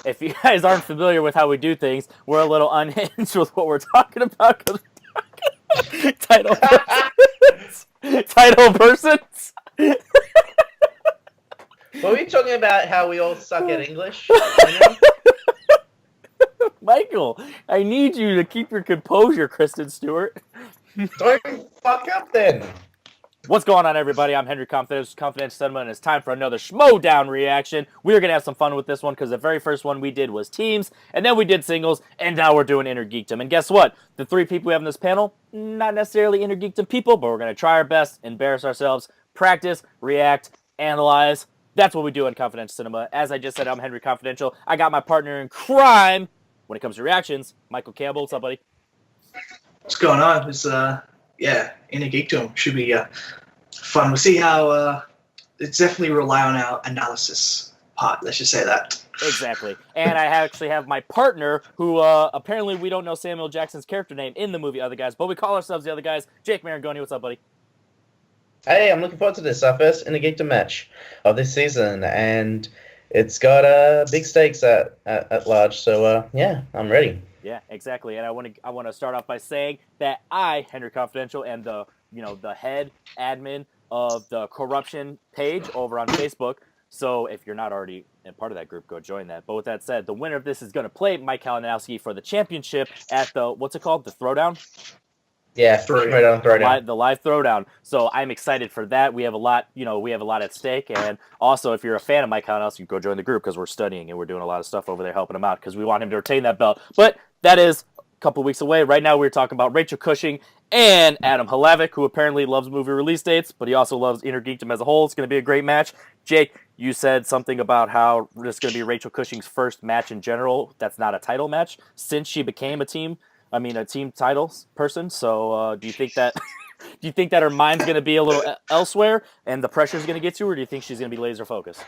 if you guys aren't familiar with how we do things, we're a little unhinged with what we're talking about. Cause title persons. Title persons. Were we talking about how we all suck at English, Henry? Michael, I need you to keep your composure, Kristen Stewart. Don't fuck up then. What's going on, everybody? I'm Henry Confidential Cinema, and it's time for another Schmoedown reaction. We're going to have some fun with this one because the very first one we did was teams, and then we did singles, and now we're doing Inner Geekdom. And guess what? The three people we have in this panel, not necessarily Inner Geekdom people, but we're going to try our best, embarrass ourselves, practice, react, analyze. That's what we do in Confidential Cinema. As I just said, I'm Henry Confidential. I got my partner in crime when it comes to reactions, Michael Campbell. What's up, buddy? What's going on? It's Inner Geekdom should be fun. We'll see how it's definitely rely on our analysis part. Let's just say that. Exactly. And I actually have my partner who apparently we don't know Samuel Jackson's character name in the movie Other Guys, but we call ourselves the Other Guys. Jake Marangoni, what's up, buddy? Hey, I'm looking forward to this. Our first Inner Geekdom match of this season, and it's got big stakes at large. So yeah, I'm ready. Yeah, exactly. And I want to start off by saying that I, Henry Confidential, am the head admin of the corruption page over on Facebook. So if you're not already a part of that group, go join that. But with that said, the winner of this is going to play Mike Kalinowski for the championship at the, what's it called? The Throwdown? Yeah, Throwdown. The live Throwdown. So I'm excited for that. We have a lot, at stake. And also, if you're a fan of Mike Kalinowski, go join the group because we're studying and we're doing a lot of stuff over there helping him out because we want him to retain that belt. But that is a couple weeks away. Right now, we're talking about Rachel Cushing and Adam Hlavac, who apparently loves movie release dates, but he also loves Inner Geekdom as a whole. It's going to be a great match. Jake, you said something about how this is going to be Rachel Cushing's first match in general. That's not a title match since she became a team titles person. So do you think that her mind's going to be a little elsewhere and the pressure's going to get to her, or do you think she's going to be laser focused?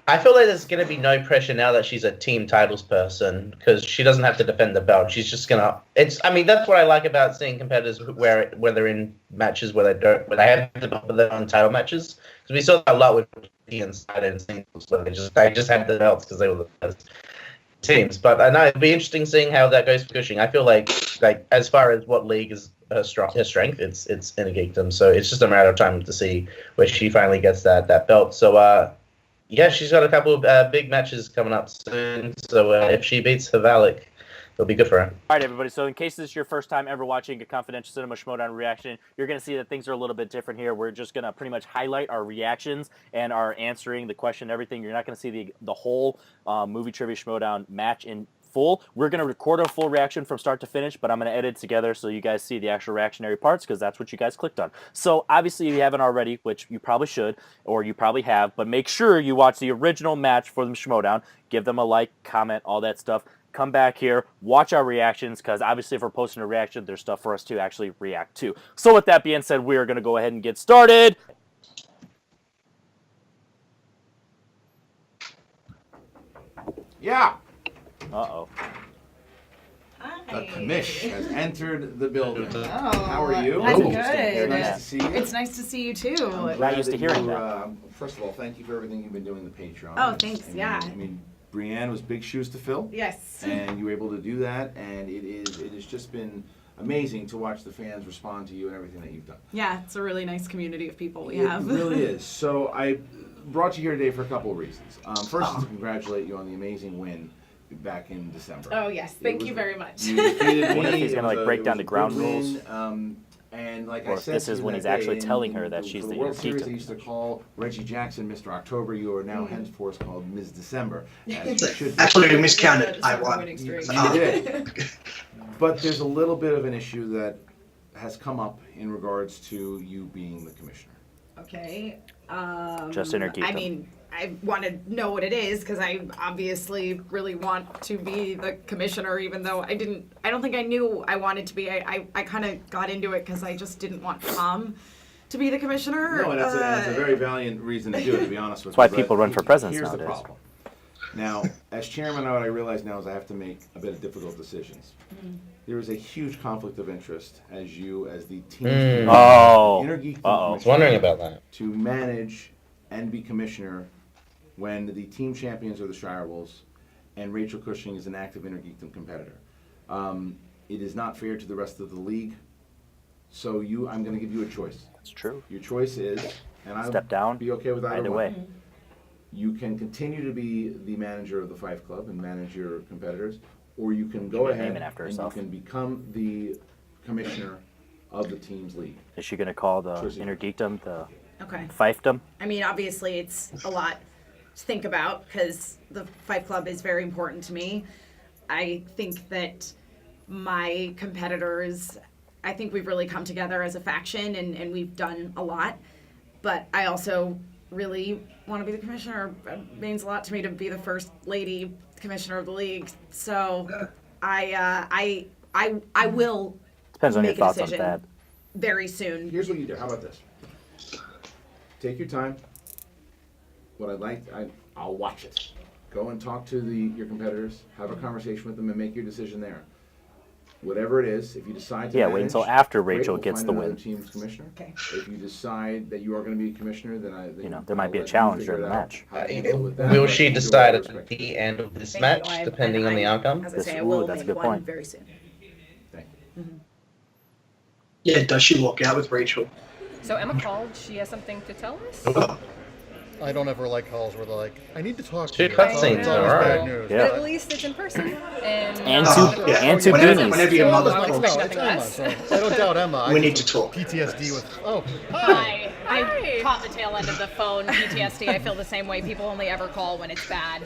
I feel like there's going to be no pressure now that she's a team titles person because she doesn't have to defend the belt. She's just going to. That's what I like about seeing competitors where they're in matches where they have their own title matches, because we saw that a lot with and singles where they just had the belts because they were the best teams. But I know it'd be interesting seeing how that goes for Cushing. I feel like as far as what league is her strength, it's Inner Geekdom. So it's just a matter of time to see where she finally gets that belt. So yeah, she's got a couple of big matches coming up soon. So if she beats Hlavac, it'll be good for her. All right, everybody. So in case this is your first time ever watching a Confidential Cinema Schmoedown reaction, you're going to see that things are a little bit different here. We're just going to pretty much highlight our reactions and our answering the question and everything. You're not going to see the whole movie trivia Schmoedown match in full. We're going to record a full reaction from start to finish, but I'm going to edit it together so you guys see the actual reactionary parts because that's what you guys clicked on. So obviously if you haven't already, which you probably should, or you probably have, but make sure you watch the original match for the Schmoedown. Give them a like, comment, all that stuff. Come back here, watch our reactions, because obviously if we're posting a reaction, there's stuff for us to actually react to. So with that being said, we are going to go ahead and get started. Yeah. Uh-oh. The commish has entered the building. Oh, how are you? That's Very good. nice to see you. It's nice to see you too. I'm Not used to hearing that. First of all, thank you for everything you've been doing the Patreon. Oh, thanks, yeah. I mean, Brienne was big shoes to fill. Yes. And you were able to do that, and it has just been amazing to watch the fans respond to you and everything that you've done. Yeah, it's a really nice community of people we It have. really is. So I brought you here today for a couple of reasons. First, to congratulate you on the amazing win back in December. Oh yes, thank you very much. You defeated I wonder if me. he's going to break down the ground rules. And like Or I if said, this is when he's actually telling her that she's the World Series. Geekdom. They used to call Reggie Jackson Mr. October. You are now henceforth called Ms. December. As you should be. Actually, you miscounted. I won. You did. But there's a little bit of an issue that has come up in regards to you being the commissioner. Okay. Just Inner Geekdom. I mean, I want to know what it is because I obviously really want to be the commissioner, even though I don't think I knew I wanted to be. I kind of got into it because I just didn't want Tom to be the commissioner. No, and that's a very valiant reason to do it, to be honest with you. That's why people run for president Here's the nowadays. problem. Now, as chairman, what I realize now is I have to make a bit of difficult decisions. There is a huge conflict of interest as you, as the team, Oh. Inner Geekdom Uh-oh. I was wondering about that. to manage and be commissioner when the team champions are the Shire Wolves and Rachel Cushing is an active Intergeekdom competitor. It is not fair to the rest of the league, so I'm going to give you a choice. That's true. Your choice is, and I'll Step down. be okay with either way. one. You can continue to be the manager of the Fife Club and manage your competitors, or you can go can ahead name it after and herself. you can become the commissioner of the team's league. Is she going to call the Choice is- Intergeekdom the Okay. Fiefdom? I mean, obviously, it's a lot to think about because the Fight Club is very important to me. I think that my competitors, I think we've really come together as a faction and we've done a lot. But I also really want to be the commissioner. It means a lot to me to be the first lady commissioner of the league. So I will Depends on your make a thoughts on decision that. very soon. Here's what you do. How about this? Take your time. What I'll watch it. Go and talk to your competitors, have a conversation with them, and make your decision there. Whatever it is, if you decide to Yeah, manage, wait until after great, Rachel we'll gets find the another win. team's commissioner. Okay. If you decide that you are going to be a commissioner, then There might be a I'll let you challenge figure during it the out match. how to deal with that. Will she Either way, decide I at respect it. the end of this Thank match, you. depending on the outcome? As I say, I Ooh, will that's a make good one point. very soon. Thank you. Yeah, does she walk out with Rachel? So Emma called. She has something to tell us. Oh, I don't ever like calls where they're like, I need to talk to Two you. cutscenes, It's always alright. bad news. Yeah. But at least it's in person. And Oh, two, yeah. and two Whenever- beanies. whenever your So mother I would calls. expect No, it's nothing Emma. less. So I don't doubt Emma. I We just need to talk. PTSD with, hi. I caught the tail end of the phone PTSD. I feel the same way. People only ever call when it's bad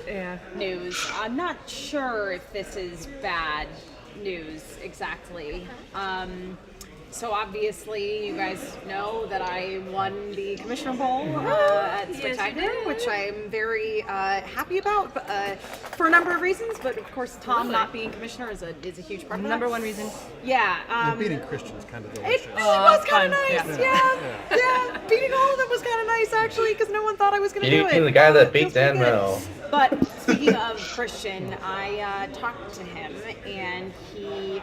news. I'm not sure if this is bad news exactly. So obviously, you guys know that I won the Commissioner Bowl at Spectacular, which I'm very happy about for a number of reasons. But of course, Tom not being commissioner is a huge part of that. Number one reason. Yeah. Beating Christian's kind of It delicious. was kind fun. of nice, yeah. Beating all of them was kind of nice, actually, because no one thought I was going to do it. Beating the guy that It beat feels pretty Dan good. Mel. But speaking of Christian, I talked to him, and he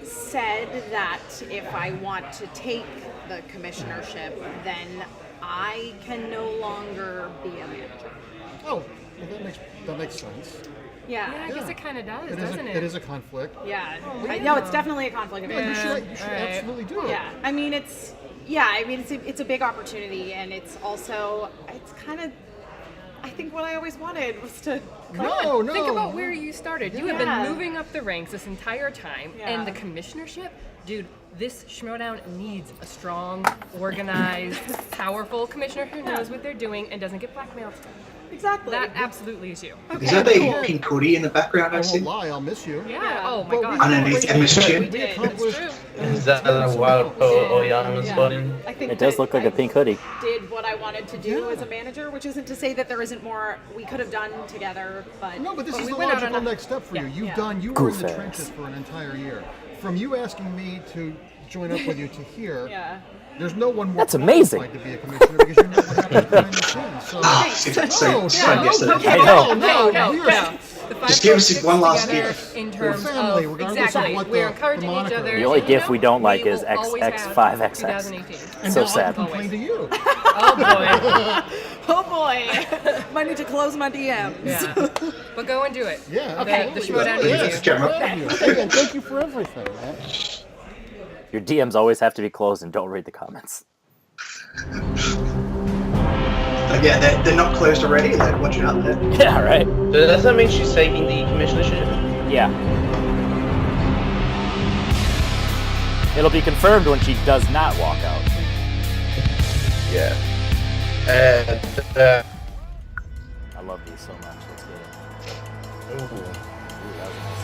said that if I want to take the commissionership, then I can no longer be a manager. Oh, well, that makes sense. Yeah, Yeah. I guess it kind of does, It is, doesn't it is a conflict. Yeah. No, it's definitely a conflict of Yeah, you interest. should absolutely do it. Yeah. I mean, it's a big opportunity, and it's kind of, I think what I always wanted was to. No. Think about where you started. You have Yeah. been moving up the ranks this entire time, Yeah. and the commissionership, dude. This Schmoedown needs a strong, organized, powerful commissioner who knows what they're doing and doesn't get blackmailed. Exactly. That absolutely is you. is that a pink hoodie in the background I I see? won't lie, I'll miss you. Yeah. Oh my But god. Underneath Emma's chin? We did. It's accomplished- true. Is that a wild Oyama's button? I think It does that look like a I pink hoodie. Did what I wanted to do as a manager, which isn't to say that there isn't more we could have done together, but No, but this is we the went out logical on a- next step for you. Yeah. You Yeah. were in the Goof-ass. trenches for an entire year. From you asking me to join up with you to here, yeah. there's no one more That's amazing. qualified to be a commissioner because you know what happens behind the scenes. So, Ah, see, that's so No, fun no, yesterday. I know. No. we are- The five Just give us sticks one last together gift. in We're terms family, of regardless of exactly. what We're the encouraging each moniker other. is. The only and, gift we don't like we is will always have XX5XX. 2018. And So now I sad. complain to you. Oh boy. Oh boy, might need to close my DMs. Yeah. But go and do it. Yeah, Okay, absolutely. the Schmoedown Yeah, needs you. Camera. Thank you. Hey, and thank you for everything, man. Your DMs always have to be closed and don't read the comments. Yeah, they're not closed already. Like, watch it out there. Yeah, right. So does that mean she's taking the commissionership? Yeah. It'll be confirmed when she does not walk out. Yeah. I love these so much. Let's get it. Ooh. Ooh, that was a nice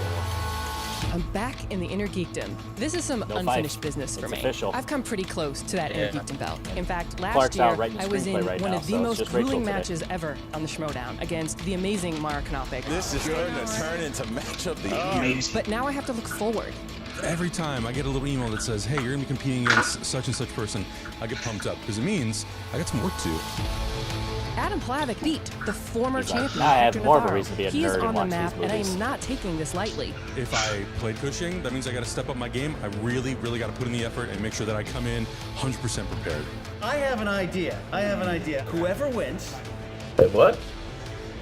little- I'm back in the inner geekdom. This is some No unfinished fight. business for It's me. official. I've come pretty close to that inner Yeah. geekdom belt. In fact, last Clark's year out writing the I was in screenplay right one now, of so the it's most just Rachel grueling today. matches ever on the Schmoedown against the amazing Mara Knopic. This is going to turn into match of the year. But now I have to look forward. Every time I get a little email that says, hey, you're going to be competing against such and such person, I get pumped up because it means I got some work to do. Adam Hlavac beat the former He's like, champion. "I have Victor more of a Navarro. reason to be a He is nerd and on the watch these map, and I movies." am not taking this lightly. If I played Cushing, that means I got to step up my game. I really, really got to put in the effort and make sure that I come in 100% prepared. I have an idea. Whoever wins, Wait, what?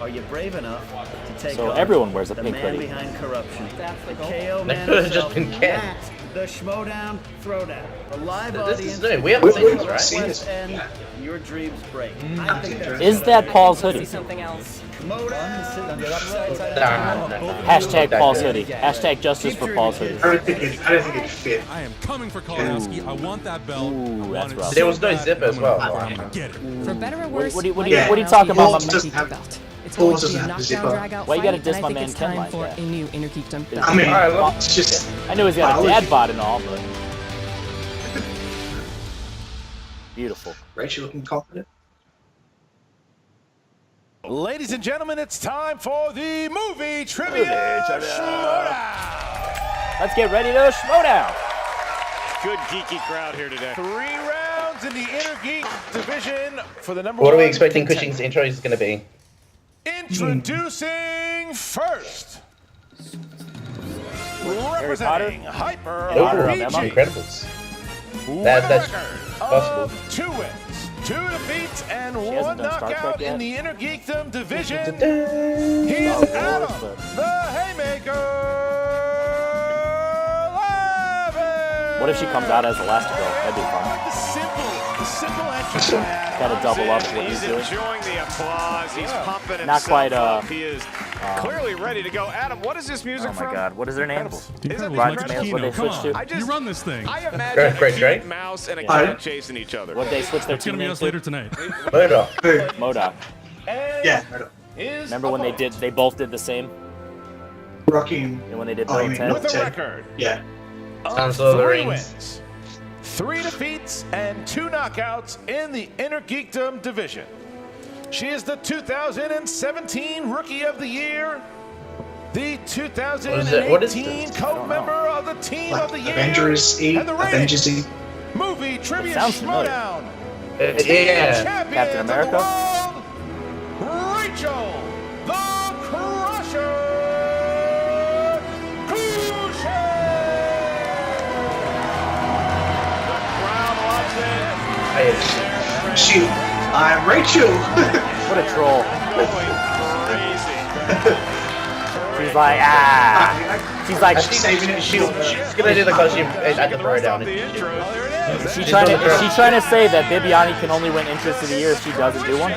Are you brave enough to take So on everyone wears a the pink man hoodie. behind corruption? That's the The goal. KO They man could have just himself, been canned. Matt, the Schmoedown Throwdown. A live This audience. is new. We haven't seen this, right? seen this. And your dreams break. I think that's Is that Paul's See hoodie? something else. Schmoedown. Sit on the upside side. Nah. Hashtag Paul's hoodie. Hashtag justice for Paul's hoodie. I don't think it fit. I am coming for Kolonowski. I want that belt. Ooh, I want that's it rough. so There was no bad. zip as I'm gonna- well. I'm gonna get it. For better or What, worse, what, do you- what, my do you, what are you now talking is Paul about? the doesn't Geek have- belt. It's Paul going to be doesn't a have the knockdown, zipper. drag-out Why you gotta fight, diss and my I think man it's Ken time like for that? a new Inner Geekdom belt. I mean, All right, well, it's just I knew he's got a biology. dad bod and all, but beautiful. Rachel looking confident. Ladies and gentlemen, it's time for the movie trivia showdown. Let's get ready to Schmoedown. Good geeky crowd here today. 3 rounds in the Inner Geek division for the number What are we one expecting contender. Cushing's intro is going to be? Introducing first, Potter? representing Hyper Over Emma? RPG, Incredibles. with That's a record possible. of 2 wins, 2 defeats, and She 1 hasn't done Star Trek knockout yet. in the Inner Geekdom division. He's He's Wars, Adam, but- the Haymaker. Hlavac. What if she comes out as Elastigirl? That'd be fun. The simple entrance by Adam. Gotta double up what he's He's doing. enjoying the applause. He's pumping himself Not quite, up. He is clearly ready to go. Adam, what is this music Oh from? my God, what is their name? The Is it Incredibles, the Rotten Mike Tomatoes, Giacchino, what they come switched on. to? You run this thing. I imagine Great, a Drake. cute mouse and a Pardon? cat chasing each other. What they switch their It's gonna team be name us later to? tonight. Murdoch. Who? MODOK. Yeah, right up. Remember when they both did the same? Rocking. And when they did Oh, you Bill mean 10? With a Ted. record Yeah. Sounds of of the 3 Rings. wins, 3 defeats, and 2 knockouts in the Inner Geekdom division. She is the 2017 Rookie of the Year, the 2018 What is this? co-member of the Team of the Year, Avengers E. and the reigning Avengers E. movie trivia sounds familiar. Schmoedown. Yeah. Champions Captain of the America? world, Rachel the Crusher Cushing. Crowd loves it. Shoot. I'm Rachel. What a troll. Going crazy. She's like, ah. She's like, Saving it. She's going to do the costume at the throwdown. The intro. is she trying to say that Bibiani can only win Interest of the Year if she doesn't do one?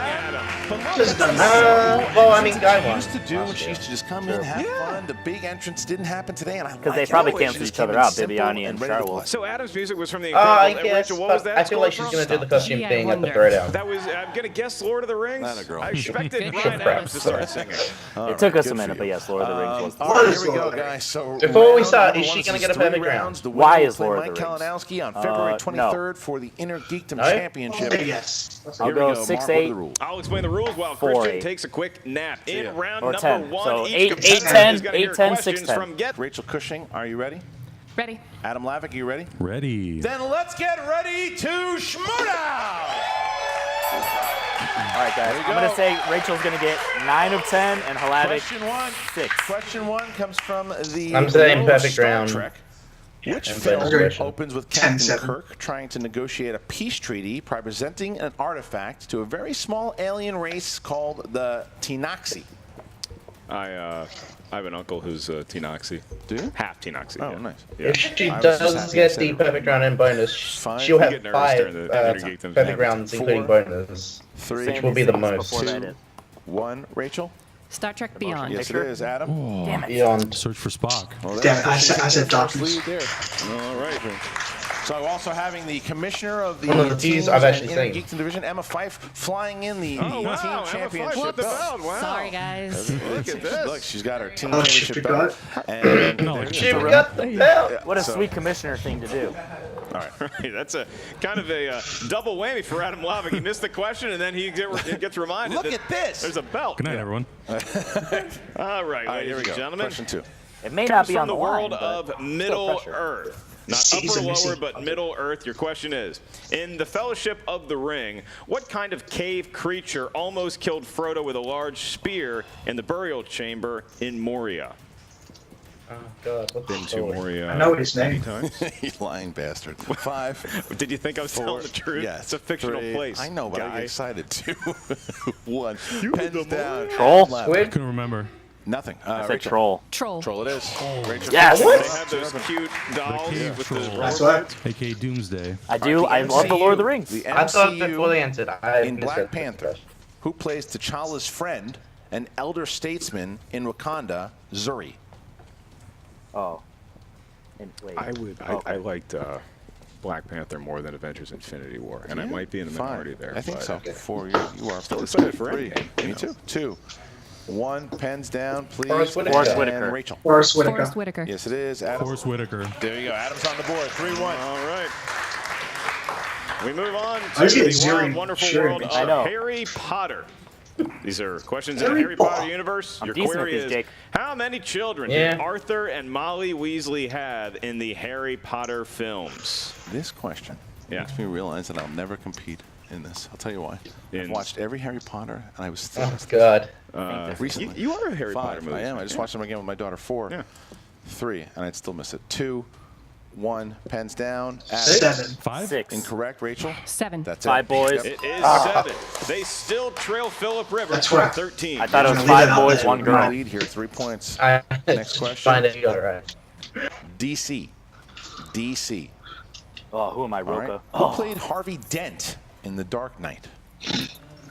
Just done Well, I mean, Guy won. Used to do when she used to just come in, have fun. The big entrance didn't happen today, and I Because they like it. probably The way she canceled just each other came in out, simple Bibiani and ready to Charwell. play. So Adam's music was from the I Incredibles. guess, Rachel, what was but that I feel like score she's from? going to do the costume Gee, I thing at the wonder. throwdown. That was, I'm going to guess Lord of the Rings. That a girl. I expected Fish. Ryan Adams to start singing. It took us a minute, but yes, Lord of the Rings was. All right, What is here we go, Lord of the guys. So Before we round start, number is she one, gonna this get a three perfect rounds. round? The Why winner will is play Lord of Mike the Rings? Kalinowski on February No. 23rd for the Inner Geekdom No? Championship. Yes. I'll Here we go go. Mark, 6'8". what are the rules? I'll explain the rules while 4-8. Christian takes a quick nap. In round Or number 10. 1, So each 8, contestant 10, is gonna hear 8, 10, questions 6, 10. from Get. Rachel Cushing, are you ready? Ready? Adam Hlavac, are you ready? Ready. Then let's get ready to Schmoedown! All right, guys. There you I'm going go. to say Rachel's going to get 9 of 10 and Hlavac Question 1. 6. Question 1 comes from the I'm saying Lone perfect Star round. Trek. Which And film perfect round. opens with Captain 10-7. Kirk trying to negotiate a peace treaty by presenting an artifact to a very small alien race called the Tenoxi? I have an uncle who's Tenoxi. Do you? Half Tenoxi. Oh, yeah. nice. Yeah. If she I was just does happy get you said the it. perfect round and bonus, Fine. she'll You have get nervous 5 during the Inner Geekdom perfect thing. rounds, 4, including bonus. 3, Which will be the Things most. before that is. 1. Rachel? Star Trek Beyond. Yes, it is. Adam? Damn it. Beyond. Search for Spock. Well, Damn it, I that's said- I said first darkness. lead there. All right. So also having the commissioner of the One of the teams teams I've and actually Inner seen. Geekdom division, Emma Fife, flying in the Oh, team wow. Emma championship Fife with the belt. belt. Wow. Sorry, guys. Look at this. Look, she's got her team Oh, championship she belt. forgot. And No, there it She is. got the belt. What a So- sweet commissioner thing to do. All right. Right, that's a kind of a double whammy for Adam Hlavac. He missed the question, and then he gets reminded Look that at this. there's a belt. Good night, everyone. All right, All right, ladies here we and go. gentlemen. Question 2. It may Comes not be from on the the world line, of but Middle pressure. Earth. Not Season, upper, lower, Missy. but Middle Earth. Your question is, in the Fellowship of the Ring, what kind of cave creature almost killed Frodo with a large spear in the burial chamber in Moria? Oh God, what's Been the to story? Moria I know his many name. times. You lying bastard. 5. Did you think I was telling the truth? Yes. It's a fictional 3. place. I know, but I guy. get excited too. 1. Pens down. Troll? Hlavac. Couldn't remember. Nothing. I said Rachel. troll. Troll. Troll it is. Rachel. Yes! They have those cute dolls cave with troll. those That's rubber right. birds. AKA Doomsday. I do. I love the Lord of the Rings. The I thought MCU before they answered. I in misread Black the Panther, question. who plays T'Challa's friend, an elder statesman in Wakanda, Zuri. Oh. And wait. I liked Black Panther more than Avengers Infinity War, and I Yeah, might be in the minority there. I think but so. 4, you are. Still excited for Three. Endgame, Me too. 2. 1. Pens down, please. Forrest Whitaker. Forrest And Whitaker. Rachel. Forrest Whitaker. Forrest Whitaker. Yes, it is. Adam. Forrest Whitaker. There you go. Adam's on the board. 3-1. All right. We move on I to was getting the zero wild, and wonderful sure world mixed I of know. Harry Potter. These are questions in the Harry Harry Potter Potter. universe. I'm Your decent query at these, is, Jake. how many children Yeah. did Arthur and Molly Weasley have in the Harry Potter films? This question makes me realize that I'll never compete in this. I'll tell you why. I've watched every Harry Potter, and I was still Oh God. recently. You are a Harry 5. Potter movie. I am. I just watched them again with my daughter. 4. Yeah. 3, and I'd still miss it. 2. 1. Pens down. Adam. 7. 5? 6. Incorrect, Rachel. 7. That's 5 it. boys. It is 7. They still trail Philip Rivers That's for right. 13. I thought it was Leave it 5 out boys, there. 1 You're in girl. the lead here. 3 points. I Next question. Find it. You got it right. DC. DC. Oh, who am I, All right. Roka? Who played Harvey Dent in The Dark Knight?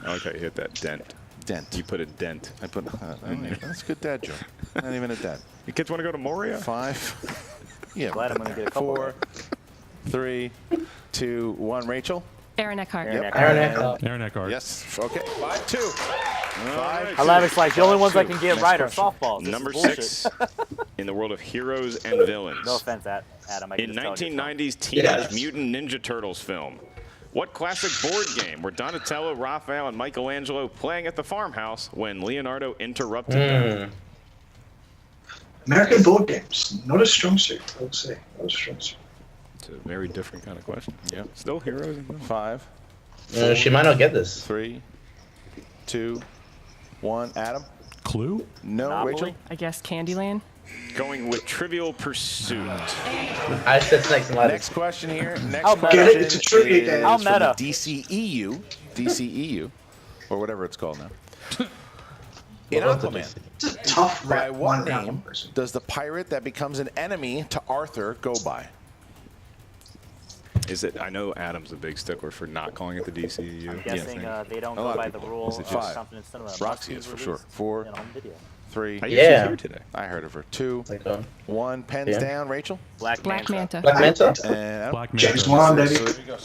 I like how you hit that dent. Dent. You put a dent. I put. That's a good dad joke. Not even a dad. You kids want to go to Moria? 5. Yeah. Glad I'm gonna get a couple. 4, 3, 2, 1. Rachel. Aaron Eckhart. Yep. Aaron Eckhart. Aaron Eckhart. Yes. Okay. 5-2. 5. Hlavac's like, the only ones I can get Next right are question. softballs. This Number is bullshit. 6 in the world of heroes and villains. No offense, Adam. I In can just tell you. 1990's Teenage Yes. Mutant Ninja Turtles film, what classic board game were Donatello, Raphael, and Michelangelo playing at the farmhouse when Leonardo interrupted them? American board games. Not a strong suit, I would say. Not a strong suit. It's a very different kind of question. Yep. Still heroes and villains. 5. She might not get this. 3, 2, 1. Adam. Clue? No. Monopoly? Rachel. I guess Candyland. Going with Trivial Pursuit. I said snakes and ladders. Next question here. Next How question meta. It's a trivia is game. How from the meta. DCEU. DCEU. Or whatever it's called now. In Well, that's Aquaman. It's a tough By rap. what One round name person. does the pirate that becomes an enemy to Arthur go by? Is it? I know Adam's a big stickler for not calling it the DCEU. I'm guessing they don't A lot go of by the people. rule Is it of just confidence cinema. Roxy is for sure. 4, On video. 3. I Yeah. guess she's here today. I heard of her. 2, Like, 1. Pens Yeah. down. Rachel. Black Manta. Black Manta. And Adam. Black Manta. James Wan, baby. So there you go.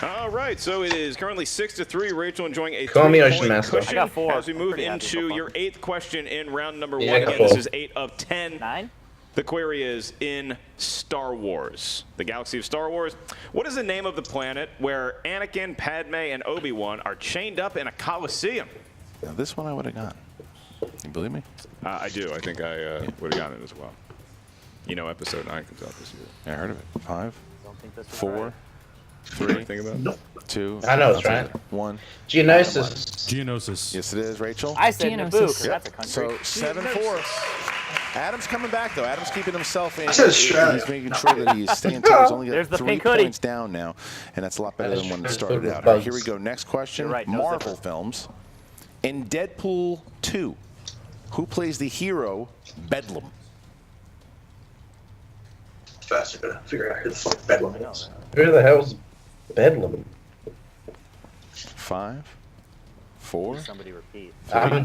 All right, so it is currently 6-3. Rachel enjoying a Call me 3-point Ocean Master. cushion I got 4. as we move Pretty happy so into far. your 8th question in round number Yeah, 1. I got Again, this 4. is 8 of 10. 9? The query is, in Star Wars, the galaxy of Star Wars, what is the name of the planet where Anakin, Padme, and Obi-Wan are chained up in a coliseum? Now, this one I would have gotten. You believe me? I do. I think I would have gotten it as well. You know, episode 9 comes out this year. I heard of it. 5, Don't think this was 4, right. 3, Think about it. 2. I know it's right. 1. Geonosis. Geonosis. Yes, it is. Rachel. I said Geonosis. Naboo, 'cause Yep. that's a country. So 7-4. Adam's coming back though. Adam's keeping himself in. I said Australia. He's making sure that he's staying tight. He's only There's got the 3 pink hoodie. points down now, and that's a lot better That is than when it true. started Those out. bugs. All right, here we go. Next question. You're right, no Marvel zipper. films. In Deadpool 2, who plays the hero Bedlam? First, I gotta figure out who the fuck Bedlam is. Who the hell's Bedlam? 5, 4, Somebody repeat.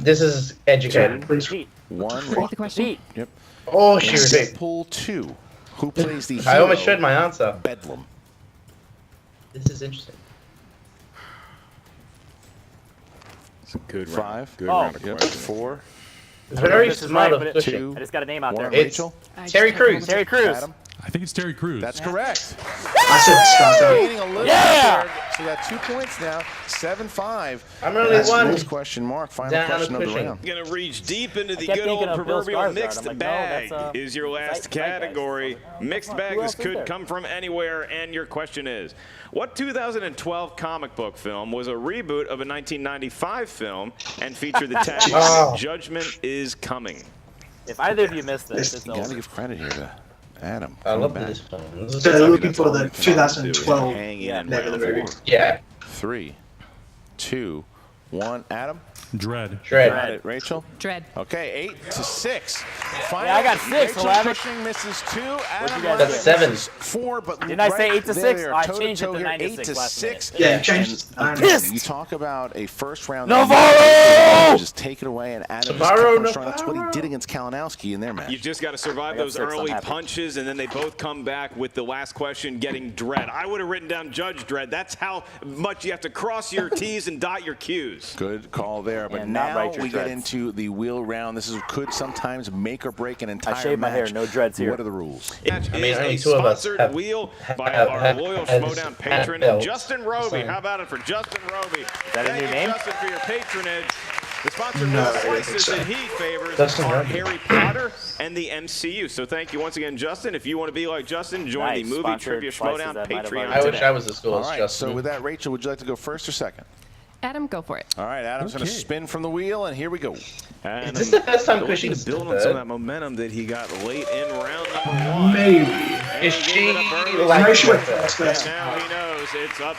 This is educated. Please. Pete. 1. Repeat the question. Pete. Yep. Oh, In she repeat. Deadpool 2, who plays the hero I almost showed my answer. Bedlam? This is interesting. It's a good 5. round. Good Oh. round of Yep. questions. 4, Very This is smart right, of but it- Cushing. 2, I just got a name out 1. there. It's Rachel. Terry Crews. Terry Crews. Adam. I think it's Terry Crews. That's correct. I said Scott. Gaining a little Yeah! bit there. So you got 2 points now. 7-5. I'm only That's one. next question mark. Final Down question of the Cushing. round. Gonna reach deep into the kept good old thinking of Bill proverbial Skarsgård. mixed I'm like, no, bag that's, is your last Zeitgeist. category. Mixed bag, Who this else is could there? come from anywhere, and your question is, what 2012 comic book film was a reboot of a 1995 film and featured the tagline, Oh. Judgment is Coming? If either of you missed this, it's You gotta over. give credit here to Adam. I love Coming this back. phone. So they're looking for the 2012 Hang in Never the round Movie. 4. Yeah. 3, 2, 1. Adam. Dread. Got it. Rachel. Dread. Okay, 8-6. Final. Yeah, I got 6, Rachel Hlavac. Cushing misses 2. Adam guys That's get? 7. misses 4. But Didn't I say 8 to 6? there, I toe changed it toe to here, 9 to 8 6 to last 6. Yeah, you changed it. And pissed. You talk about a first round. Navarro! Just take it away, and Adam Navarro, just kept on strong. That's what he did against Kalinowski in their match. You've just got to survive I got those 6, I'm early happy. punches, and then they both come back with the last question getting Dread. I would have written down Judge Dread. That's how much you have to cross your T's and dot your Q's. Good call there, but And not now write your we get dreads. into the wheel round. This could sometimes make or break an entire shaved my hair, match. no dreads here. What are the rules? Match I mean, is only a 2 of us sponsored have- wheel by have- our loyal have Schmoedown patron, belts. Justin Roby. Sorry. How about it for Justin Roby? that a Thank new you, name? Justin, for your patronage. The sponsored No, I don't places think so. that he favors Justin are Roby. Harry Potter and the MCU. So thank you once again, Justin. If you want to be like Justin, join Nice. the Movie Sponsored Trivia slices Schmoedown that might have Patreon already I wish today. I was as cool All as right, Justin. so with that, Rachel, would you like to go first or second? Adam, go for it. All right, Adam's going to Okay. spin from the wheel, and here we go. And Is this the first time looking Cushing's to build on third? some of that momentum that he got late in round number 1. Maybe. And Is he she gave it up early. like- I'm very sure it's And best. now he knows it's up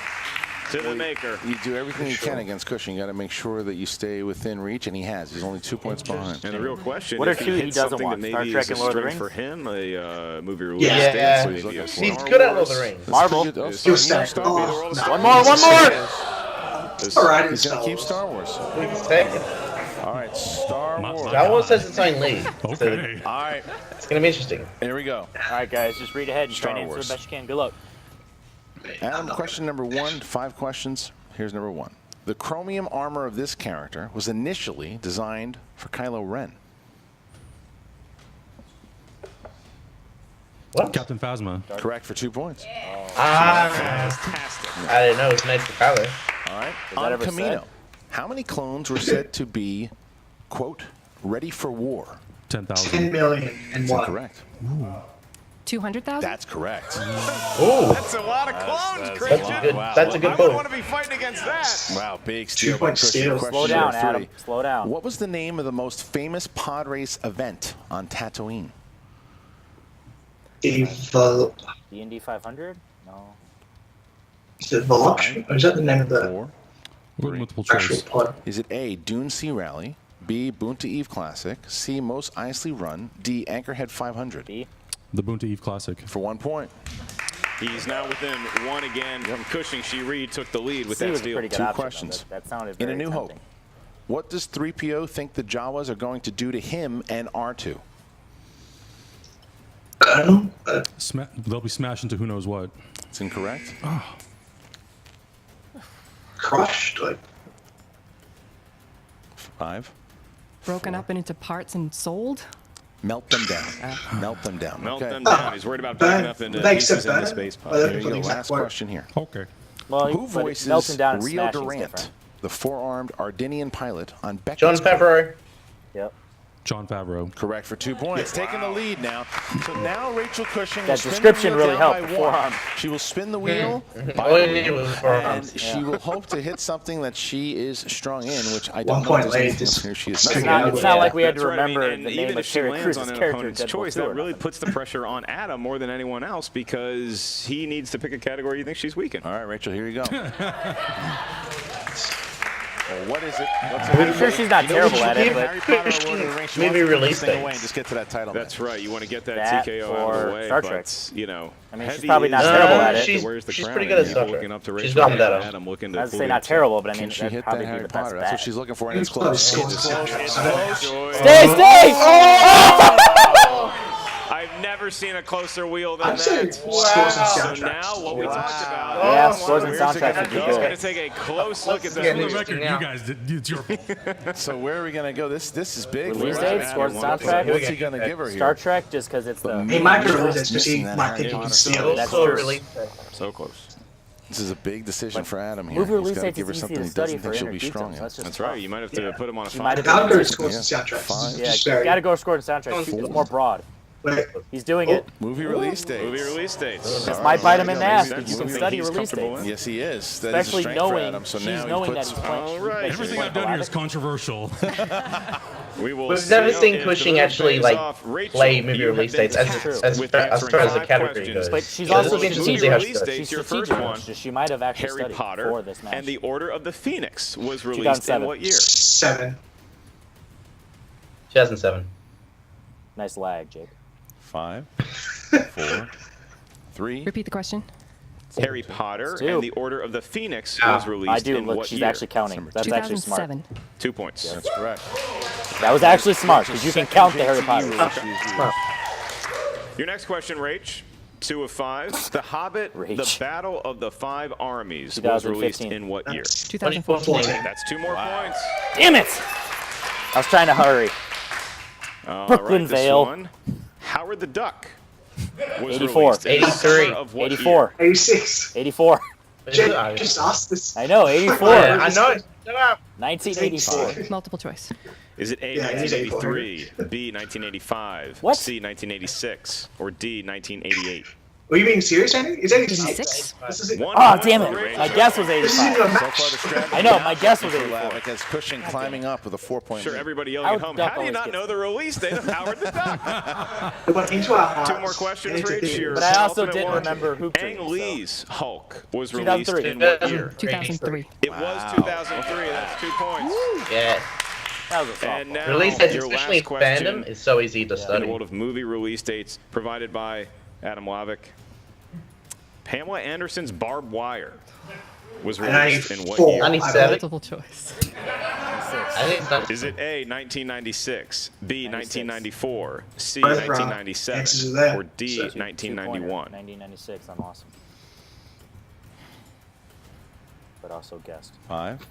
to the maker. You do everything you can against Cushing. You got to make sure that you stay within reach, and he has. He's only 2 points behind. And the real question What are is, two he hits doesn't something want? that Star maybe Trek is a and Lord of the strength for Rings? him, a movie release Yeah. date. Yeah. So maybe a He's Star good at Lord Wars. of the Rings. Marvel. He'll stay. Star Oh, Wars. no. One more! All right, He's going to keep Star Wars. We can take it. All right, Star Wars. Star Wars has its own lead. So Okay. All right, it's going to be interesting. here we go. All right, guys, just read ahead and try Star to answer Wars. the best you can. Good luck. Adam, question number 1, 5 questions. Here's number 1. The chromium armor of this character was initially designed for Kylo Ren. What? Captain Phasma. Correct for 2 points. Fantastic. I didn't know it was made for Kylo. All right. that On ever Camino, said? how many clones were said to be, quote, ready for war? 10,000. 10 million and That's one. incorrect. 200,000? That's correct. Ooh. That's a lot of clones, That's Christian. That's a good, Wow. that's a I good would pull. want to be fighting against that. Wow, big steal. 2 point steal. Question Slow down, number 3. Adam. Slow down. What was the name of the most famous pod race event on Tatooine? Evil. D&D 500? No. Is it Velox? Or is that the name of the 4. With multiple actual choice. pod? Is it A, Dune Sea Rally, B, Boonta Eve Classic, C, Mos Eisley Run, D, Anchorhead 500? B. The Boonta Eve Classic. For 1 point. He's now within 1 again from Cushing. She took the lead with C that was a steal. pretty good 2 option, though. questions. That sounded In very A New Hope, tempting. what does 3PO think the Jawas are going to do to him and R2? Colonel? They'll be smashed into who knows what. It's incorrect. Crushed? Like, 5. Broken up and into parts and sold? Melt them down. Melt them down. Melt okay. them down. He's worried about breaking up into Thanks, pieces in the Bad. space pod. Well, Here you go. Last question here. Okay. Well, Who but voices melting down and Rio smashing's Durant, different. the four-armed Ardenian pilot on Beckett's John crew? Favreau. Yep. John Favreau. Correct for 2 points. Taking the lead now. So now Rachel Cushing will That spin the description wheel really down helped, by the 1. forearm. She will spin the wheel by All you one, needed was and forearms. she will hope to hit something that she is strong in, which I don't 1 know. point if there's late, anything this- else here she is. it's It's not- not, it's not like we had That's to right. I mean, remember and the even name if of she Terry lands Crews' on an character, opponent's Deadpool choice, 2 that or really nothing. puts the pressure on Adam more than anyone else because he needs to pick a category you think she's weak in. All right, Rachel, here you go. Well, what is it? I'm sure she's not terrible at it, but Harry Potter or Lord of the Rings. She Maybe wants to put release this thing dates. away and just get to that title. That's right. You want to get that That TKO out of or the way. Star Trek. But, you know, I mean, she's heavy probably not is- terrible at it. She's- Where's the she's crown? pretty good at People Star Trek. looking up to She's Rachel gone with that. Adam looking to I'd say pull not the- terrible, but I Can mean, she that'd hit probably that be Harry the best Potter? That's what bet. she's looking for, and it's Probably close. scores It's the close. soundtrack. It's I know. close. Stay, stay! I've never seen a closer wheel than I'm saying that. scores and So soundtracks. now what we talked about. Yeah, scores and Where's it soundtracks gonna would be go? He's going good. to take a close look at Yeah, For that. the record, now. you guys did. It's your fault. So where are we gonna go? This is big. Release Where's date, that? scores and What's soundtrack. What's he gonna give her here? Star Trek, just because it's the. He might be Just released because he missing that might Harry think he can Potter steal stuff. it. That's Also true. release. So close. This is a big decision for Adam here. Movie He's release gotta dates give her is easy something to he study doesn't for think she'll be inner strong geekdoms. in. That's just That's right. You might have to put him on a She might have five. been- Valkyrie scores and soundtracks. Fine. Yeah, Just you very. gotta go score and soundtrack. It's more broad. Wait, He's doing it. Movie release dates. Movie release dates. This might bite him in the ass, Maybe but you something can study he's release comfortable dates. in. Yes, he is. That is a Especially strength for knowing Adam. So she's now knowing he that puts. he's playing. All right. she's Everything playing I've done here is Hlavac. controversial. We will We've never see seen if Cushing the actually pays like off. Rachel, play movie you have release been dates as far as the category goes. But she's So also this will be interesting to see how she does. she's your first strategic. one. She might have actually Harry studied Potter for this match. and the Order of the Phoenix was released in 2007. what year? 7. 2007. Nice lag, Jake. 5, 4, 3. Repeat the question. Harry Potter two. and the Order of the Phoenix Ah. was released I do. in Look, what she's year? actually counting. That's actually smart. 2007. 2 points. That's correct. That was actually smart because you can count the Harry Potter. Your next question, Rach. 2 of 5. The Hobbit, The Battle of the Five Armies was released 2015. in what year? 2014. That's 2 more points. Damn it! I was trying to hurry. All Brooklyn right, this Vale. one. Howard the Duck was 84. released in the summer of what 84. 86. 84. Jake just asked this. I know, 84. Yeah, I know. Shut up. 1984. Multiple choice. Is it A, Yeah, it is 1983, B, 1985, What? C, 1986, or D, 1988? Were you being serious, Andy? Is 86? 86? This is it. One Oh, point damn for it. Rachel. My guess was This isn't 85. a So far, the match. strategy I know, my guess was for 84. Hlavac as Cushing climbing up with a 4-point Sure, lead. everybody yelling Howard at home. the Duck How do you always not gets know the release date of Howard the Duck? It went into our hearts. 2 more questions, and into Rach. Your But I also penultimate didn't one. remember Hoop Dreams, Ang so. Lee's Hulk was released 2003. in what year? 2003. It was 2003. That's 2 points. Yeah. That was a And softball. now, Release dates, your especially last in question fandom, is so easy to in the study. world of movie release dates provided by Adam Hlavac. Pamela Anderson's Barbed Wire was released in what 94. year? 97. Multiple choice. I think it's not. Is it A, 1996, B, 1994, C, Both wrong. 1997, Answers are there. or D, 1991? 1996. I'm awesome. But also guessed. 5,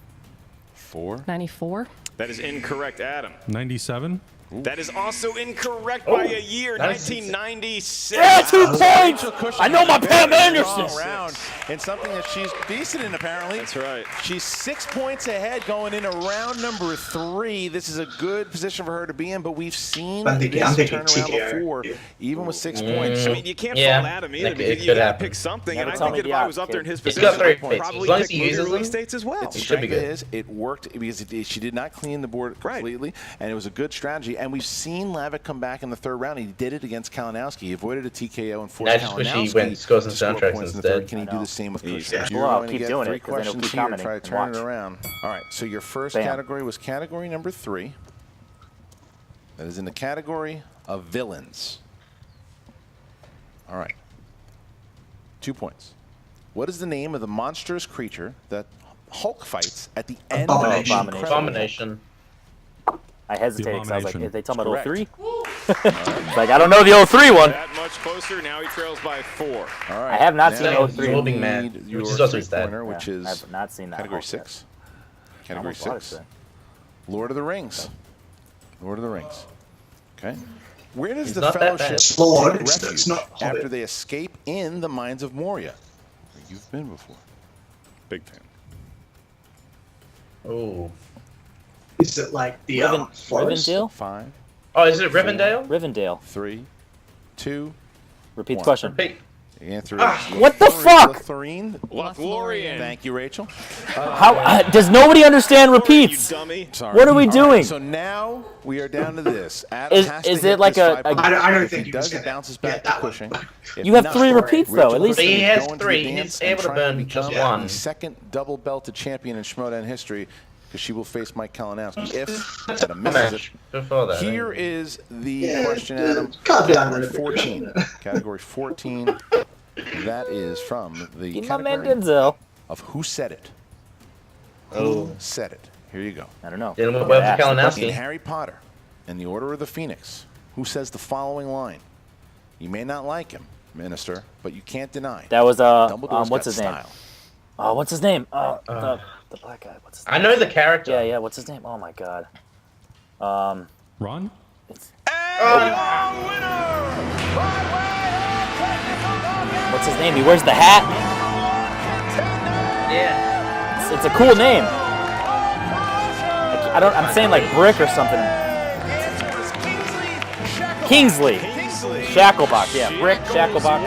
4. 94. That is incorrect, Adam. 97. That is also incorrect by a year, That's- 1996. Yeah, 2 points! Rachel Cushing I know my had a Pam very Anderson. strong round in something that she's decent in, apparently. That's right. She's 6 points ahead going into round number 3. This is a good position for her to be in, but we've seen I'm this thinking turn around TKO. before, even with 6 points. I mean, you can't Yeah, fault Adam either that because could you got to happen. pick something. Never And I tell think me that if the I was up odds, there in kid. his He's position, got 3 I'd points. probably As long as pick he movie uses release them. dates as well. The It should be strength good. is it worked because she did not clean the board completely, and it was a good strategy. And we've seen Hlavac come back in the 3rd round. He did it against Kalinowski. He avoided a TKO and forced That's because she Kalinowski went scores and to score soundtracks points in the 3rd. instead. Can he do the same with Cushing? Yeah. You're Well, I'll going to keep get doing it, 3 'cause then it'll questions keep here. commenting Try to and turn it watch. around. All right, so your first Bam. category was category number 3. That is in the category of villains. All right. 2 points. What is the name of the monstrous creature that Hulk fights at the end of Abomination. Incredible Hulk? Abomination. I hesitated because I was like, Abomination. are they talking about Correct. 03? Like, I don't know the 03 one. That much closer. Now he trails by 4. All right. I have not now seen you 03. Moving Man, need which your is also his dad. three-pointer, which Yeah, is I've not seen that. category Hulk yet. 6. I Category almost bought it 6. today. Lord of the Rings. Lord of the Rings. Okay. Where does He's the not that Fellowship bad. Lord, take it's refuge not after Hobbit. they escape in the mines of Moria? Where you've been before. Big fan. Oh. Is it like the forest? Rivendell? 5, Oh, is it Rivendell? Rivendell. 3, 2. Repeat the One. question. Repeat. The answer is What the fuck? Lothlorien. Lothlorien. Thank you, Rachel. How does nobody understand You repeats? dummy. Sorry. What are we All doing? So now we are down to this. Adam Is- has to is hit it like this a- 5 a- points. I don't If think he he was does, it gonna bounces get back to that one. Cushing. If You have not, 3 repeats though, Rachel at least. Cushing He is has going to 3. advance He's and able to try burn become just one. the second double belted champion in Schmoedown history, because she will face Mike Kalinowski if Adam misses it. Match before that. Here is the Yeah, question, Adam. calm down a Category little bit. 14. Category 14. That is from the Give my man category Denzel. of Who Said It. Oh. Who said it? Here you go. I don't know. Dealing with Yeah, Webster ask the In Kalinowski. Harry Potter and the Order of the Phoenix, who says the following line? You may not like him, Minister, but you can't deny. That was Dumbledore's what's got his name? style. Oh, what's his name? The black guy. What's his name? I know the character. Yeah, yeah. What's his name? Oh my god. Ron? What's his name? He wears the hat. Yeah. It's a cool name. I don't. I'm saying like Brick or something. Kingsley. Shacklebock. Yeah, Brick Shacklebock.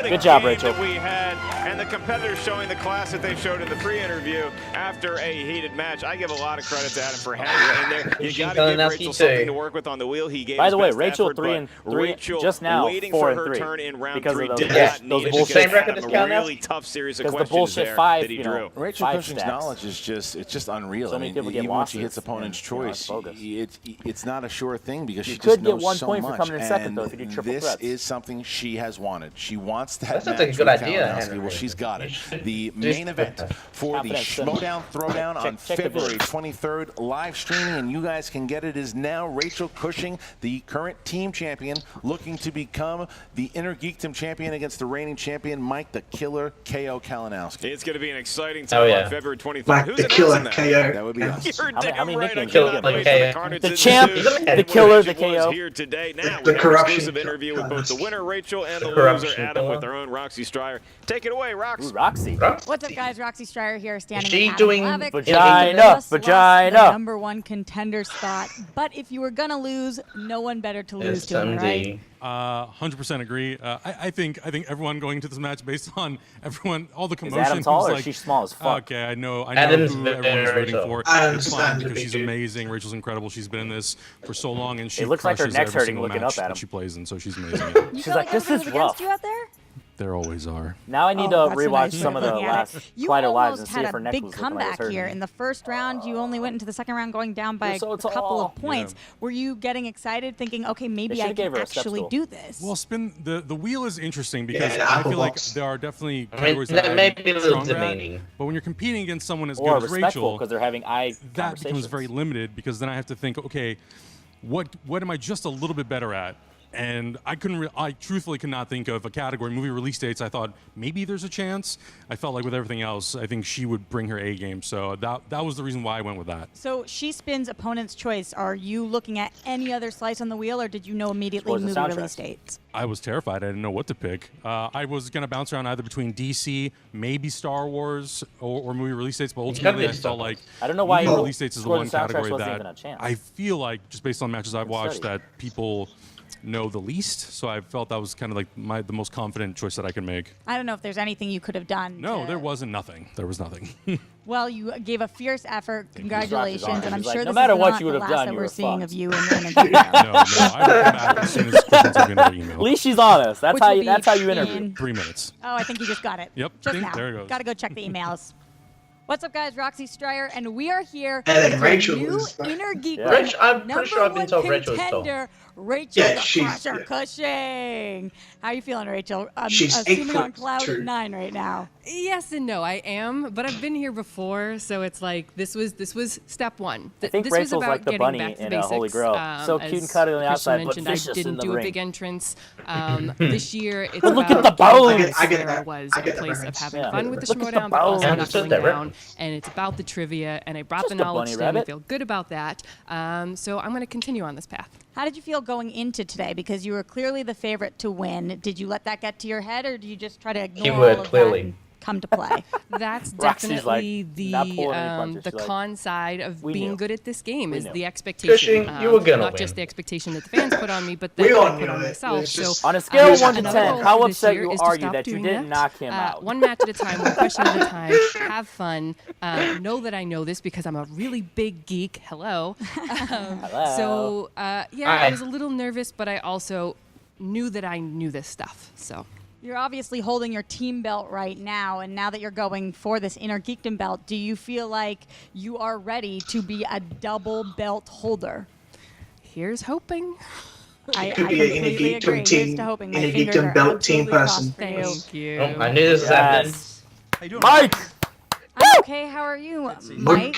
Good job, Rachel. We had again, and the competitors showing the class that they showed in the pre-interview after a heated match. I give a lot of credit to Adam for having it in there. You got to give Rachel something to work with on the wheel. He gave By his the way, best Rachel effort, 3 but and 3 Rachel just now waiting 4 for and her 3 turn in round because 3 of did those, not need it bullshit. against Same record Adam. as A Cal really tough series of Because the questions bullshit there 5, that he you know, drew. Rachel 5 Cushing's stacks. knowledge is just unreal. So I many mean, people get even when she losses, hits opponent's and, you know, choice, it's bogus. it's not a sure thing because You she could just get knows 1 so point for much. coming in second, though, if you do And triple this threats. is something she has wanted. She wants that That sounds match like a good with idea, Kalinowski. Henry. Well, she's got it. The Just- main event for the Confidence cinema. Schmoedown Throwdown on Check the February vids. 23rd, live streaming, and you guys can get it, is now Rachel Cushing, the current team champion, looking to become the Inner Geekdom champion against the reigning champion, Mike the Killer KO Kalinowski. It's going to be an exciting time yeah. on February 23rd. Like Who's the killer announcing that? KO. That would be awesome. You're damn How many right. I nicknames do you cannot get? wait Like for the KO. carnage The to champ, ensue. the killer, the Rachel was KO. here today now The with an corruption. exclusive interview with both the winner Rachel and the loser corruption. Adam with their own Roxy Stryer. Take it away, Rox. Ooh, Roxy. What's up, guys? Roxy Stryer here, standing Is she with Adam doing Hlavac. Vagina, Just lost vagina. the #1 contender spot. But if you were gonna lose, no one better to lose to, am I right? 100% agree. I think everyone going into this match, based on everyone, all the Is commotion. Adam tall was or like, is she small as fuck? Okay, I know Adam's who everyone's very rooting tall. for. Adam's It's fine fine, because big she's dude. amazing. Rachel's incredible. She's been in this for so long, and she It looks like her crushes neck's every hurting single looking match up at that him. she plays in, so she's amazing. You She's feel like, like this everyone is was rough. against you out there? There always are. Now I need to that's a rewatch nice way some of of the looking at last it. You Quieter Lives almost and see if her had a neck big was looking like it was comeback hurting. here. In the first round, you only went into the second round going down by You're so a couple tall. of points. Were you getting excited, thinking, okay, maybe They I should've gave can her a step actually stool. do this? Well, the wheel is interesting because Yeah, I feel like Applebox. there are definitely I mean, categories that may I'm be a little stronger at, demeaning. but when you're competing against someone as Or good as respectful Rachel, because they're having eye that conversations. becomes very limited because then I have to think, okay, what am I just a little bit better at? And I truthfully could not think of a category. Movie release dates, I thought maybe there's a chance. I felt like with everything else, I think she would bring her A game. So that was the reason why I went with that. So she spins opponent's choice. Are you looking at any other slice on the wheel, or did you know immediately Scores and movie soundtracks. release dates? I was terrified. I didn't know what to pick. I was going to bounce around either between DC, maybe Star Wars, or movie release dates, but ultimately I felt like I don't know why movie you- release dates is the Scores one and soundtracks category wasn't that even a chance. I feel like, just based on matches I've watched, study. that people know the least. So I felt that was kind of like the most confident choice that I could make. I don't know if there's anything you could have done. No, to- there wasn't nothing. There was nothing. Well, you gave a fierce effort. Congratulations, arm. and I'm He's like, sure no this matter is what not you would the have last done, that you we're were seeing fucked. of you in the interview. No, I will come back as soon as Kristen sends me another email. At least she's honest. That's Which how will you. be That's how you interview. in- 3 minutes. Oh, I think you just got it. Yep, Just ding, now. there it goes. Got to go check the emails. What's up, guys? Roxy Stryer, and we are here And then with Rachel new is back. Inner Geek. Yeah. Rach, I'm pretty sure I've been #1 told Rachel is tall. contender, Rachel Yeah, the she's- Crusher yeah. Cushing. How you feeling, Rachel? I'm She's assuming on 8'2". cloud 9 right now. Yes and no, I am, but I've been here before, so it's like this was step one. I think This was Rachel's about like the getting bunny back to in Holy basics. Grail. So cute and as cuddly on the Christian outside, but mentioned, I vicious in didn't the do a ring. big entrance. This year, it's But look about at the bones! getting I get where that. was I a get the place of reference. having Yeah. fun with the Look at the Schmoedown, but also bones. not Understood going that down. reference. And it's about the trivia, and I brought Just the a bunny knowledge to them. I rabbit. feel good about that. So I'm going to continue on this path. How did you feel going into today? Because you were clearly the favorite to win. Did you let that get to your head, or do you just try to ignore Keyword, all of clearly. that and come to play? That's Roxy's definitely like, not pulling any punches. the She's like, con side of "We being knew. good at this game We is knew." the expectation. Cushing, you were gonna not win. just the expectation that the fans put on me, but We that all I put knew on it. myself. It's So just- On a scale of 1 to another 10, goal how for this upset year you is to are you stop that you doing didn't knock him out? One match at a time, one question at a time. Have fun. Know that I know this because I'm a really big geek. Hello. Hello. So yeah, Hi. I was a little nervous, but I also knew that I knew this stuff. So. You're obviously holding your team belt right now, and now that you're going for this Inner Geekdom belt, do you feel like you are ready to be a double belt holder? Here's hoping. I Could be an Inner completely agree. Geekdom Here's team, to hoping. My Inner fingers Geekdom are belt team absolutely crossed person. for you. Thank you. Oh, I knew this was happening. How you doing? Mike! I'm okay. How are you, Mike?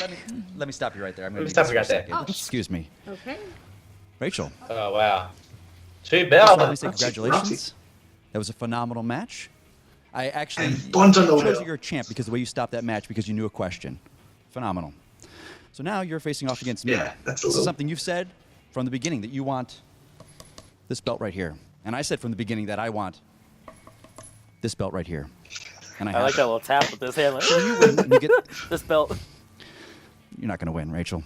Let me stop you right there. I'm Let gonna me need stop this you right for a there. second. Excuse me. Okay. Rachel, Oh, wow. Two first of all, let me bells. say congratulations. That was a phenomenal match. I actually And buns on the chose wheel. you your champ because the way you stopped that match because you knew a question. Phenomenal. So now you're facing off against me. Yeah, that's a This is little- something you've said from the beginning that you want this belt right here. And I said from the beginning that I want this belt right here. And I I have like that little tap with this hand. Like, So you win and you get this belt. You're not going to win, Rachel.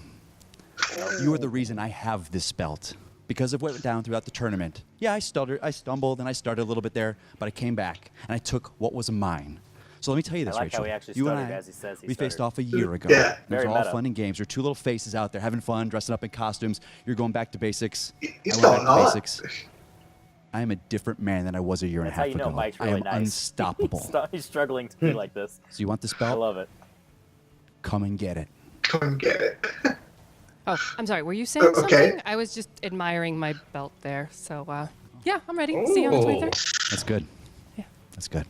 You are the reason I have this belt. Because of what went down throughout the tournament. Yeah, I stuttered, I stumbled, and I started a little bit there, but I came back, and I took what was mine. So let me tell you this, I like Rachel. how he actually You and stuttered I, as he says he we faced stuttered. off a year ago. Yeah. It was Very all meta. fun and games. You're two little faces out there having fun, dressing up in costumes. You're going back to basics. He's I went going back to hard. basics. I am a different man than I was a year and a That's how half you know ago. Mike's I really am nice. unstoppable. He's struggling to be like this. So you want this I belt? love it. Come and get it. Come and get it. Oh, I'm sorry. Were you saying Okay. something? I was just admiring my belt there. So, yeah, I'm ready. See you on the 23rd. That's good. Yeah. That's good.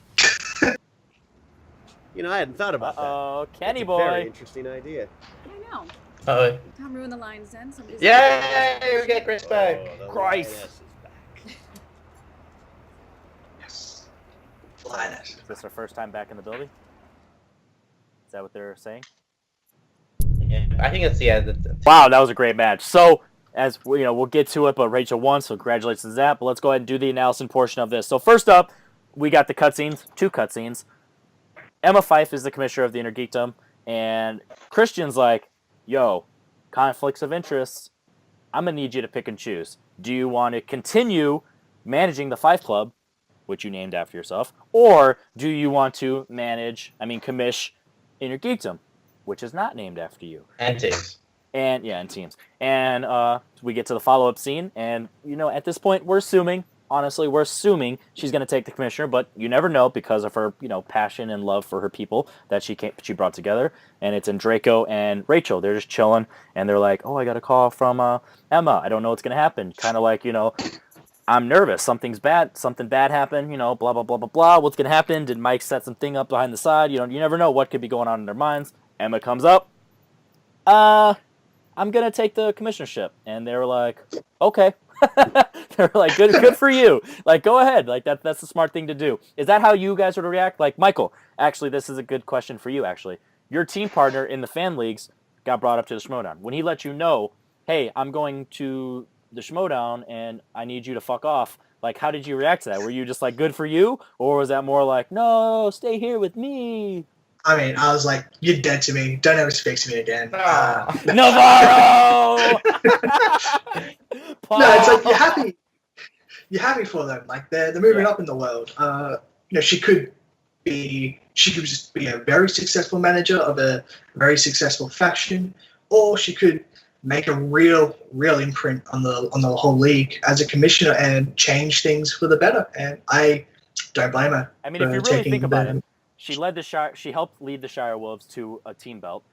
You know, I hadn't thought about that. Oh, Kenny That's a very boy. interesting idea. I know. Oh, Can't ruin the lines then. So I'm just yay! We get Chris back. Christ. Yes. Linus. Is this our first time back in the building? Is that what they're saying? Yeah, I think it's yeah. Wow, that was a great match. So, as you know, we'll get to it, but Rachel won, so congratulations to that. But let's go ahead and do the analysis portion of this. So first up, we got the cutscenes, 2 cutscenes. Emma Fyffe is the commissioner of the Inner Geekdom, and Christian's like, yo, conflicts of interest. I'm going to need you to pick and choose. Do you want to continue managing the Fyffe Club, which you named after yourself, or do you want to commish Inner Geekdom, which is not named after you? And teams. And teams. And we get to the follow-up scene, and at this point, we're assuming she's going to take the commissioner, but you never know because of her, passion and love for her people that she brought together. And it's in Draco and Rachel. They're just chilling, and they're like, "Oh, I got a call from Emma. I don't know what's going to happen." Kind of like, I'm nervous. Something bad happened. Blah blah blah blah blah. What's going to happen? Did Mike set something up behind the side? You never know what could be going on in their minds. Emma comes up. I'm gonna take the commissionership, and they were like, okay. They were like, good for you. Like, go ahead. Like that's the smart thing to do. Is that how you guys would react? Like, Michael, actually, this is a good question for you. Actually, your team partner in the fan leagues got brought up to the Schmoedown. When he let you know, hey, I'm going to the Schmoedown, and I need you to fuck off. Like, how did you react to that? Were you just like, good for you, or was that more like, no, stay here with me? I mean, I was like, you're dead to me. Don't ever speak to me again. Navarro! No, it's like you're happy for them. Like they're moving up in the world. She could just be a very successful manager of a very successful faction, or she could make a real imprint on the whole league as a commissioner and change things for the better. And I don't blame her. I mean, if you really think about it, she led the Shire. She helped lead the Shire Wolves to a team belt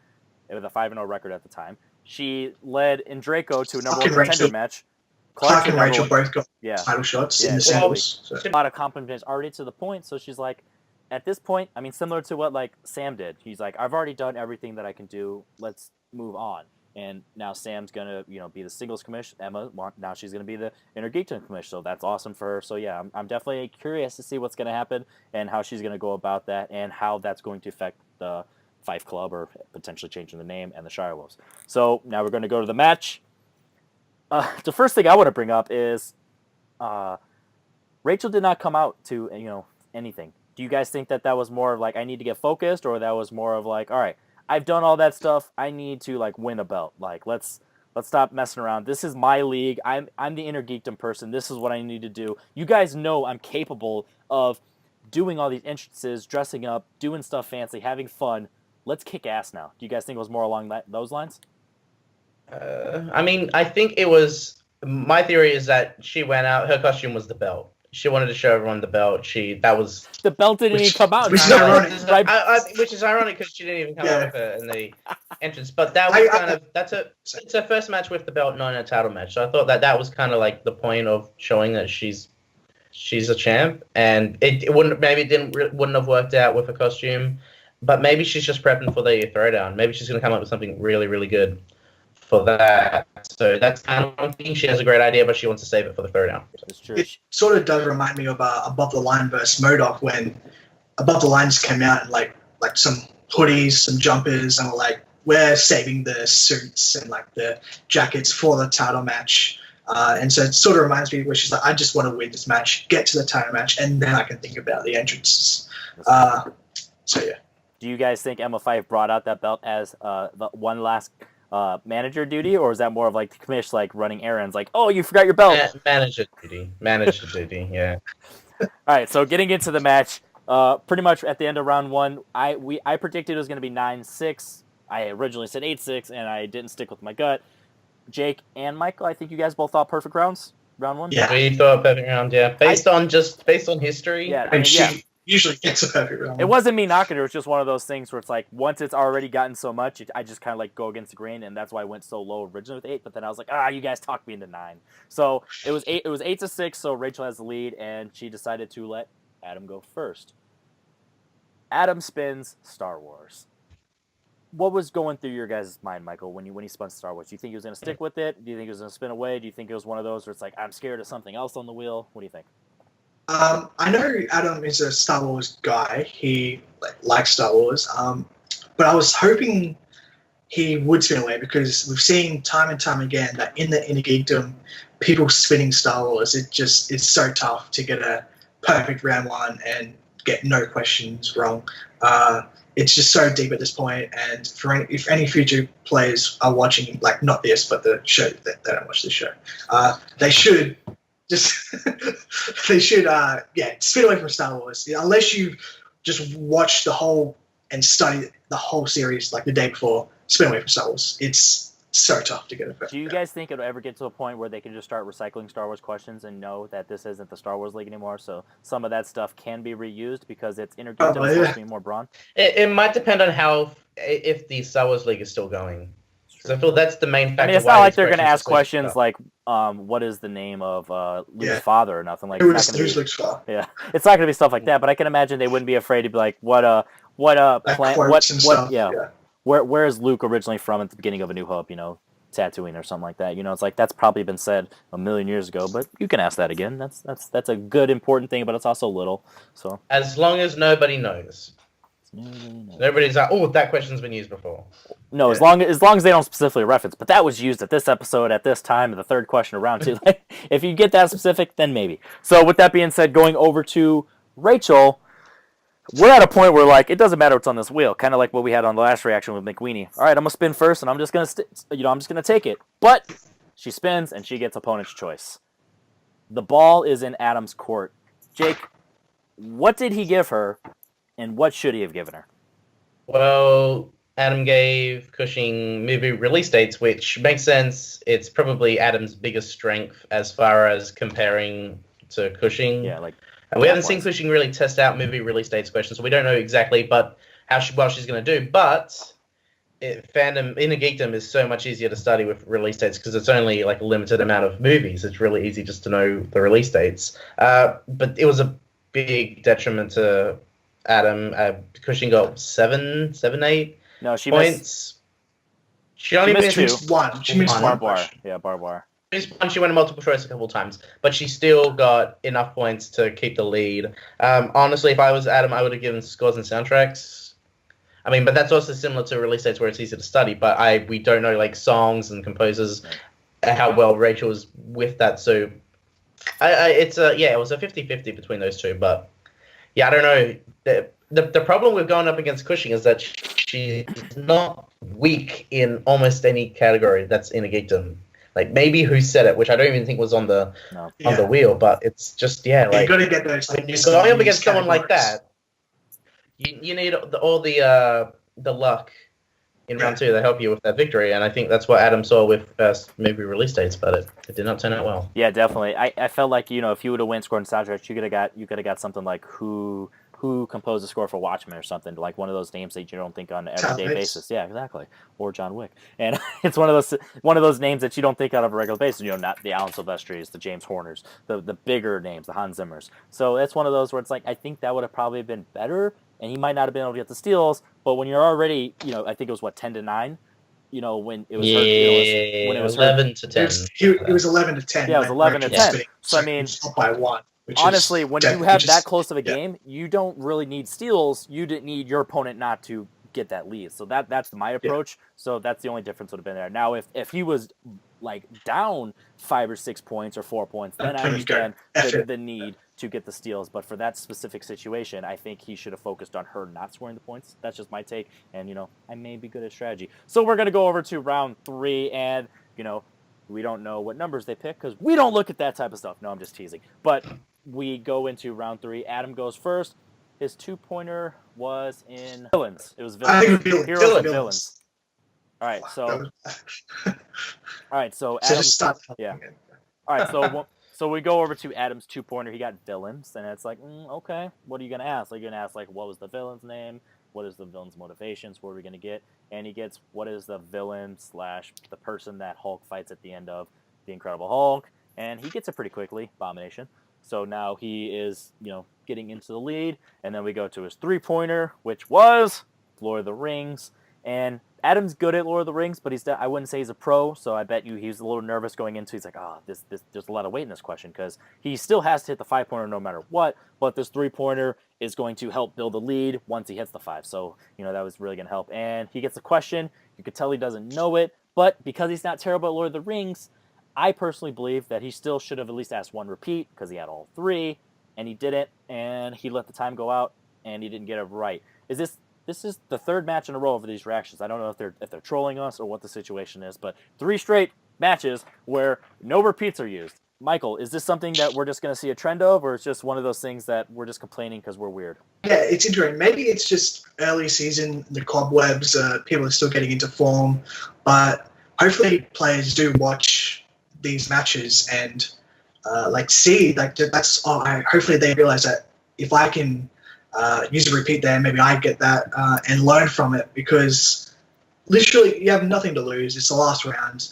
with a 5-0 record at the time. She led in Draco to a number 1 contender match. Clark and Rachel both got title shots in the singles. So. A lot of compliments already to the point. So she's like, at this point, I mean, similar to what like Sam did. He's like, I've already done everything that I can do. Let's move on. And now Sam's gonna, be the singles commish. Emma, now she's gonna be the Inner Geekdom commish. So that's awesome for her. So yeah, I'm definitely curious to see what's gonna happen and how she's gonna go about that and how that's going to affect the Fyffe Club or potentially changing the name and the Shire Wolves. So now we're gonna go to the match. The first thing I want to bring up is Rachel did not come out to anything. Do you guys think that was more of like I need to get focused, or that was more of like, all right, I've done all that stuff. I need to like win a belt. Like let's stop messing around. This is my league. I'm the Inner Geekdom person. This is what I need to do. You guys know I'm capable of doing all these entrances, dressing up, doing stuff fancy, having fun. Let's kick ass now. Do you guys think it was more along those lines? I mean, I think it was. My theory is that she went out. Her costume was the belt. She wanted to show everyone the belt. The belt didn't even come out. Which is ironic. Which is ironic because she didn't even come out with it in the entrance. But that was it's her first match with the belt, not in a title match. So I thought that was kind of like the point of showing that she's a champ, and it wouldn't have worked out with her costume. But maybe she's just prepping for the throwdown. Maybe she's going to come up with something really, really good for that. So that's kind of one thing. She has a great idea, but she wants to save it for the throwdown. That's true. It sort of does remind me of Above the Line versus Schmoedown, when Above the Line just came out in like some hoodies, some jumpers, and were like, we're saving the suits and like the jackets for the title match. And so it sort of reminds me where she's like, I just want to win this match, get to the title match, and then I can think about the entrances. So yeah. Do you guys think Emma Fyffe brought out that belt as the one last manager duty, or is that more of like the commish, like running errands, like, oh, you forgot your belt? Manager duty, yeah. All right, so getting into the match, pretty much at the end of round one, I predicted it was going to be 9-6. I originally said 8-6, and I didn't stick with my gut. Jake and Michael, I think you guys both thought perfect rounds. Round one. Yeah, we thought perfect round. Yeah, based on history. Yeah, And she usually gets a perfect round. It wasn't me knocking her. It was just one of those things where it's like once it's already gotten so much, I just kind of like go against the grain, and that's why I went so low originally with 8. But then I was like, you guys talked me into 9. So it was 8. It was 8-6. So Rachel has the lead, and she decided to let Adam go first. Adam spins Star Wars. What was going through your guys' mind, Michael, when he spun Star Wars? Do you think he was going to stick with it? Do you think he was going to spin away? Do you think it was one of those where it's like, I'm scared of something else on the wheel? What do you think? I know Adam is a Star Wars guy. He likes Star Wars. But I was hoping he would spin away because we've seen time and time again that in the inner geekdom, people spinning Star Wars, it's so tough to get a perfect round one and get no questions wrong. It's just so deep at this point, and if any future players are watching, like not this, but the show, they don't watch the show, they should just spin away from Star Wars. Unless you just watch the whole and study the whole series like the day before, spin away from Star Wars. It's so tough to get a perfect. Do you guys think it'll ever get to a point where they can just start recycling Star Wars questions and know that this isn't the Star Wars League anymore, so some of that stuff can be reused because it's intergeekdom supposed to be more brawn? It might depend on if the Star Wars League is still going. So I feel that's the main factor. I mean, it's not like they're going to ask questions like, what is the name of Luke's father or nothing like that. Who's Luke's father? Yeah, it's not going to be stuff like that, but I can imagine they wouldn't be afraid to be like, where is Luke originally from at the beginning of A New Hope, Tatooine or something like that. It's like that's probably been said a million years ago, but you can ask that again. That's a good important thing, but it's also little. So as long as nobody knows. Nobody's like, that question's been used before. No, as long as they don't specifically reference, but that was used at this episode at this time of the third question of round 2. Like, if you get that specific, then maybe. So with that being said, going over to Rachel, we're at a point where like it doesn't matter what's on this wheel, kind of like what we had on the last reaction with McWeenie. All right, I'm gonna spin first, and I'm just gonna take it. But she spins, and she gets opponent's choice. The ball is in Adam's court. Jake, what did he give her, and what should he have given her? Well, Adam gave Cushing movie release dates, which makes sense. It's probably Adam's biggest strength as far as comparing to Cushing. Yeah, like. And we haven't seen Cushing really test out movie release dates questions, so we don't know exactly but how well she's going to do. But fandom, Inner Geekdom is so much easier to study with release dates because it's only like a limited amount of movies. It's really easy just to know the release dates. But it was a big detriment to Adam. Cushing got 7, 8 points. She only missed one. She missed one. Barbed wire. She went a multiple choice a couple of times, but she still got enough points to keep the lead. Honestly, if I was Adam, I would have given scores and soundtracks. I mean, but that's also similar to release dates where it's easy to study, but we don't know like songs and composers how well Rachel was with that. So it was a 50-50 between those two. But yeah, I don't know. The problem with going up against Cushing is that she's not weak in almost any category that's in a geekdom. Like maybe Who Said It, which I don't even think was on the wheel, but it's just you got to get those. When you're going up against someone like that, you need all the luck in round 2 to help you with that victory, and I think that's what Adam saw with first movie release dates, but it did not turn out well. Yeah, definitely. I felt like if you would have won score and soundtrack, you could have got something like who composed the score for Watchmen or something, like one of those names that you don't think on an everyday basis. Yeah, exactly. Or John Wick. And it's one of those names that you don't think out of a regular basis. Not the Alan Silvestris, the James Horners, the bigger names, the Hans Zimmers. So it's one of those where it's like I think that would have probably been better, and he might not have been able to get the steals. But when you're already, I think it was 10-9. When it was when it was 11 to 10. It was 11 to 10. Yeah, it was 11 to 10. So I mean, by 1. Honestly, when you have that close of a game, you don't really need steals. You didn't need your opponent not to get that lead. So that's my approach. So that's the only difference would have been there. Now, if he was like down 5 or 6 points or 4 points, then I understand the need to get the steals. But for that specific situation, I think he should have focused on her not scoring the points. That's just my take. And, I may be good at strategy. So we're going to go over to round 3 and, we don't know what numbers they pick because we don't look at that type of stuff. No, I'm just teasing. But we go into round 3. Adam goes first. His 2-pointer was in villains. It was I villains. think villains. Heroes and Villains. villains. All right, so So Adam's, just start. yeah. All right, so we go over to Adam's 2-pointer. He got villains, and it's like, okay, what are you gonna ask? Are you gonna ask like, what was the villain's name? What is the villain's motivations? What are we gonna get? And he gets, what is the villain / the person that Hulk fights at the end of the Incredible Hulk? And he gets it pretty quickly, Abomination. So now he is, getting into the lead. And then we go to his 3-pointer, which was Lord of the Rings. And Adam's good at Lord of the Rings, but I wouldn't say he's a pro. So I bet you he's a little nervous going into. He's like, this there's a lot of weight in this question because he still has to hit the 5-pointer no matter what. But this 3-pointer is going to help build the lead once he hits the 5. So that was really going to help. And he gets the question. You could tell he doesn't know it, but because he's not terrible at Lord of the Rings, I personally believe that he still should have at least asked 1 repeat because he had all 3, and he didn't, and he let the time go out, and he didn't get it right. This is the 3rd match in a row of these reactions. I don't know if they're trolling us or what the situation is, but 3 straight matches where no repeats are used. Michael, is this something that we're just going to see a trend of, or it's just one of those things that we're just complaining because we're weird? Yeah, it's interesting. Maybe it's just early season, the cobwebs, people are still getting into form, but hopefully players do watch these matches and see that's hopefully they realize that if I can use a repeat there, maybe I get that and learn from it, because literally you have nothing to lose. It's the last round.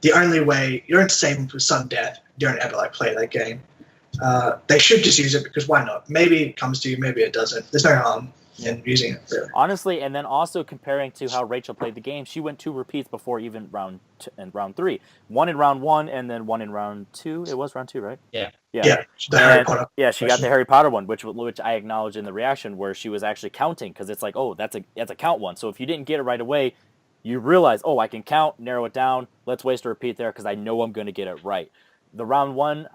The only way, you don't save them for sudden death. You don't ever play that game. They should just use it because why not? Maybe it comes to you, maybe it doesn't. There's no harm in using it, really. Honestly, and then also comparing to how Rachel played the game, she went 2 repeats before even round 3. 1 in round 1 and then 1 in round 2. It was round 2, right? Yeah. Yeah. The Harry Potter. Yeah, she got the Harry Potter one, which I acknowledged in the reaction where she was actually counting because it's like, oh, that's a count one. So if you didn't get it right away, you realize, oh, I can count, narrow it down. Let's waste a repeat there because I know I'm going to get it right. The round 1,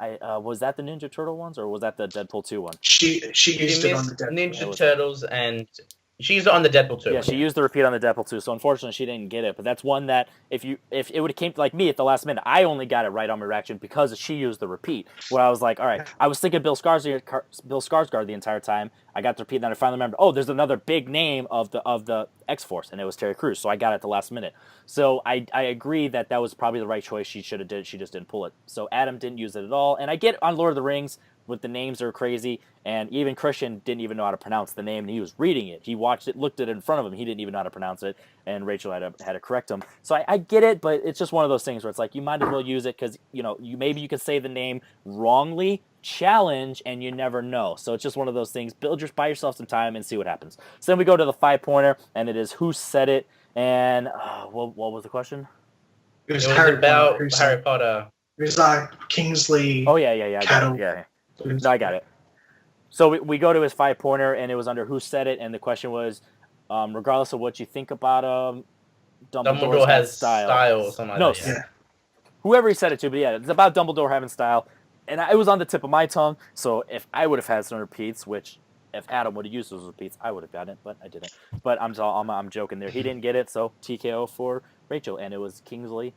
was that the Ninja Turtle ones or was that the Deadpool 2 one? She used it on the Deadpool. Ninja Turtles, and she used it on the Deadpool 2. Yeah, she used the repeat on the Deadpool 2, so unfortunately she didn't get it. But that's one that if it would have came like me at the last minute, I only got it right on my reaction because she used the repeat. Where I was like, all right, I was thinking Bill Skarsgård the entire time. I got the repeat, and then I finally remembered, oh, there's another big name of the X-Force, and it was Terry Crews, so I got it at the last minute. So I agree that was probably the right choice she should have did. She just didn't pull it. So Adam didn't use it at all, and I get on Lord of the Rings with the names are crazy, and even Christian didn't even know how to pronounce the name, and he was reading it. He watched it, looked at it in front of him. He didn't even know how to pronounce it, and Rachel had to correct him. So I get it, but it's just one of those things where it's like you might as well use it because maybe you can say the name wrongly, challenge, and you never know. So it's just one of those things. Buy yourself some time and see what happens. So then we go to the 5-pointer, and it is who said it, and what was the question? It was about Harry Potter. It was like Kingsley. Oh yeah. No, I got it. So we go to his 5-pointer, and it was under who said it, and the question was, regardless of what you think about him, Dumbledore has style or something like that. Yeah. Whoever he said it to, but yeah, it's about Dumbledore having style. And it was on the tip of my tongue, so if I would have had some repeats, which if Adam would have used those repeats, I would have gotten it, but I didn't. But I'm joking there. He didn't get it, so TKO for Rachel, and it was Kingsley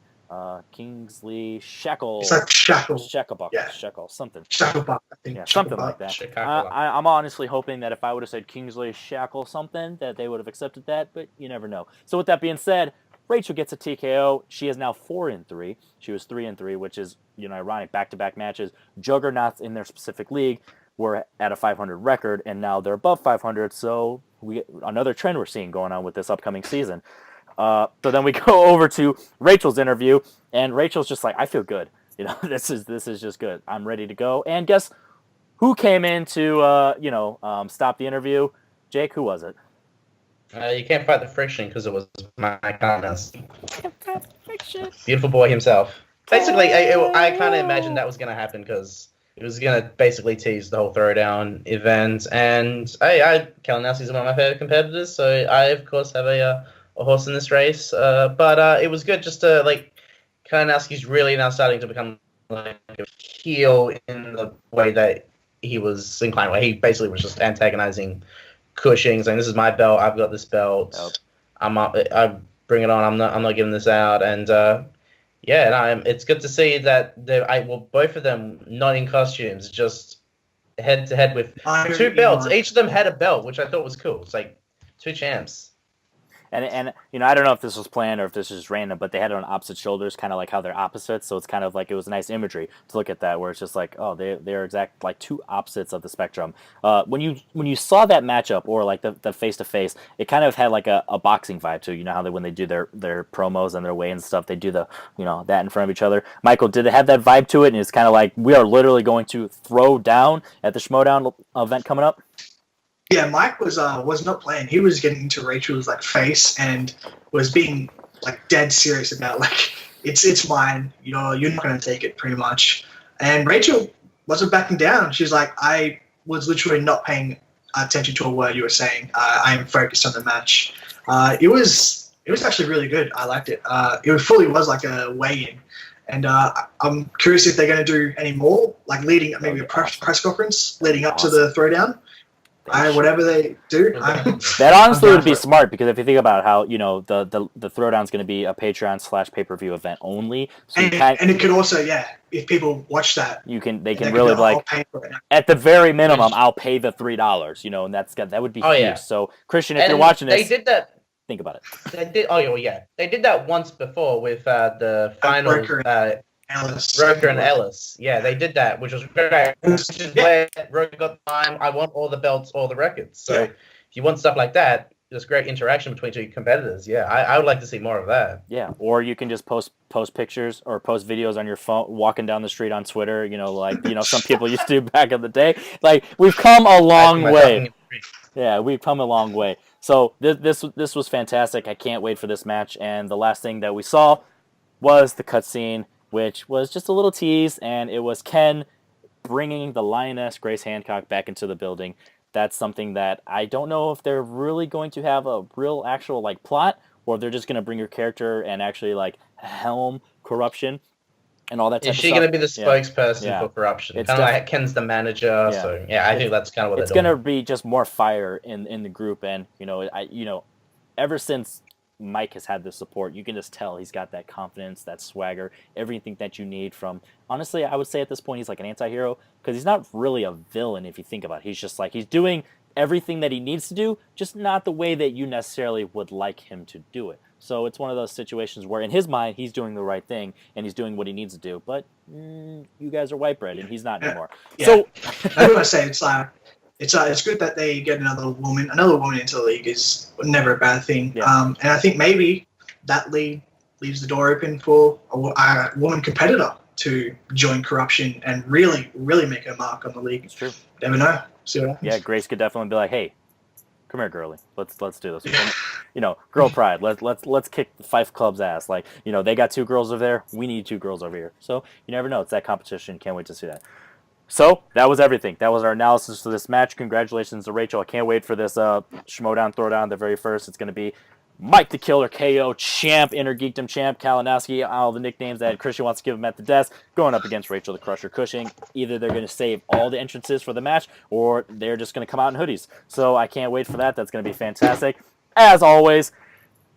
Shackle. It's like Shackle. Shacklebuck. Yeah. Shackle, something. Shacklebuck, I think. Yeah, something like that. Shacklebuck. I'm honestly hoping that if I would have said Kingsley Shackle something, that they would have accepted that, but you never know. So with that being said, Rachel gets a TKO. She is now 4-3. She was 3-3, which is ironic. Back-to-back matches. Juggernauts in their specific league were at a 500 record, and now they're above 500. So another trend we're seeing going on with this upcoming season. So then we go over to Rachel's interview, and Rachel's just like, I feel good. This is just good. I'm ready to go. And guess who came in to stop the interview? Jake, who was it? You can't fight the friction because it was my kindness. Beautiful boy himself. Basically, I kind of imagined that was going to happen because it was going to basically tease the whole throwdown event. And Kalinowski's one of my favorite competitors, so I, of course, have a horse in this race. But it was good just to, Kalinowski's really now starting to become a heel in the way that he was inclined. He basically was just antagonizing Cushing, saying, "This is my belt. I've got this belt. Yep. I bring it on. I'm not giving this out." And it's good to see that both of them not in costumes, just head to head with two belts. Each of them had a belt, which I thought was cool. It's like two champs. And you know, I don't know if this was planned or if this is just random, but they had it on opposite shoulders, kind of like how they're opposites. So it's kind of like, it was nice imagery to look at that, where it's just like, oh, they're exact like two opposites of the spectrum. When you saw that matchup, or like the face to face, it kind of had like a boxing vibe too. You know how when they do their promos and their weigh and stuff, they do the, you know, that in front of each other. Michael, did it have that vibe to it? And it's kind of like, we are literally going to throw down at the Schmoedown event coming up. Yeah, Mike was not playing. He was getting into Rachel's like face and was being like dead serious about like it's mine. You know, you're not going to take it, pretty much. And Rachel wasn't backing down. She's like, I was literally not paying attention to a word you were saying. I am focused on the match. It was actually really good. I liked it. It fully was like a weigh-in. And I'm curious if they're going to do any more, like leading maybe a press conference leading up to the throwdown. Whatever they do. That honestly would be smart, because if you think about how, you know, the throwdown's going to be a Patreon / pay-per-view event only. So and it could also, if people watch that, they can really be like, at the very minimum, I'll pay the $3, you know, and that would be huge. Yeah. So Christian, if you're watching this, they did that. Think about it. They did. Oh yeah, they did that once before with the final. Roker and Ellis. Yeah, they did that, which was great. Which is where Roker got the time. I want all the belts, all the records. So if you want stuff like that, there's great interaction between two competitors. Yeah, I would like to see more of that. Yeah, or you can just post pictures or post videos on your phone walking down the street on Twitter, you know, like, you know, some people used to do back in the day. Like, we've come a long way. Yeah, we've come a long way. So this was fantastic. I can't wait for this match. And the last thing that we saw was the cutscene, which was just a little tease, and it was Ken bringing the Lioness Grace Hancock back into the building. That's something that I don't know if they're really going to have a real actual like plot, or if they're just going to bring your character and actually like helm corruption and all that type of stuff. Is she going to be the spokesperson for corruption? It's kind of like Ken's the manager, so I think that's kind of what it's they're doing. It's going to be just more fire in the group, and ever since Mike has had the support, you can just tell he's got that confidence, that swagger, everything that you need from, honestly, I would say at this point he's like an anti-hero, because he's not really a villain if you think about it. He's just like, he's doing everything that he needs to do, just not the way that you necessarily would like him to do it. So it's one of those situations where in his mind he's doing the right thing and he's doing what he needs to do, but you guys are white bread and he's not anymore. Yeah. So I was gonna say it's good that they get another woman into the league is never a bad thing. Yeah. And I think maybe that leaves the door open for a woman competitor to join corruption and really make a mark on the league. It's true. Never know. See what happens. Yeah, Grace could definitely be like, hey, come here, girly. Let's do this. You know, girl pride. Let's kick the Fife Club's ass. Like, you know, they got 2 girls over there. We need 2 girls over here. So you never know. It's that competition. Can't wait to see that. So that was everything. That was our analysis of this match. Congratulations to Rachel. I can't wait for this Schmoedown Throwdown, the very first. It's going to be Mike the Killer KO champ, Inner Geekdom champ, Kalinowski, all the nicknames that Christian wants to give him at the desk, going up against Rachel the Crusher Cushing. Either they're going to save all the entrances for the match, or they're just going to come out in hoodies. So I can't wait for that. That's going to be fantastic. As always,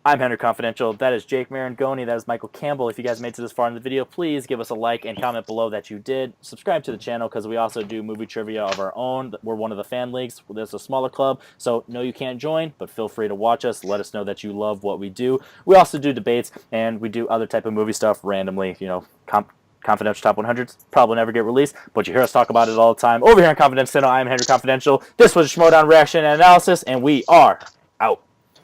I'm Henry Confidential. That is Jake Marangoni. That is Michael Campbell. If you guys made it to this far in the video, please give us a like and comment below that you did. Subscribe to the channel because we also do movie trivia of our own. We're one of the fan leagues. There's a smaller club, so no, you can't join, but feel free to watch us. Let us know that you love what we do. We also do debates, and we do other type of movie stuff randomly. You know, Confidential Top 100s probably never get released, but you hear us talk about it all the time. Over here on Confidential, I'm Henry Confidential. This was a Schmoedown reaction and analysis, and we are out.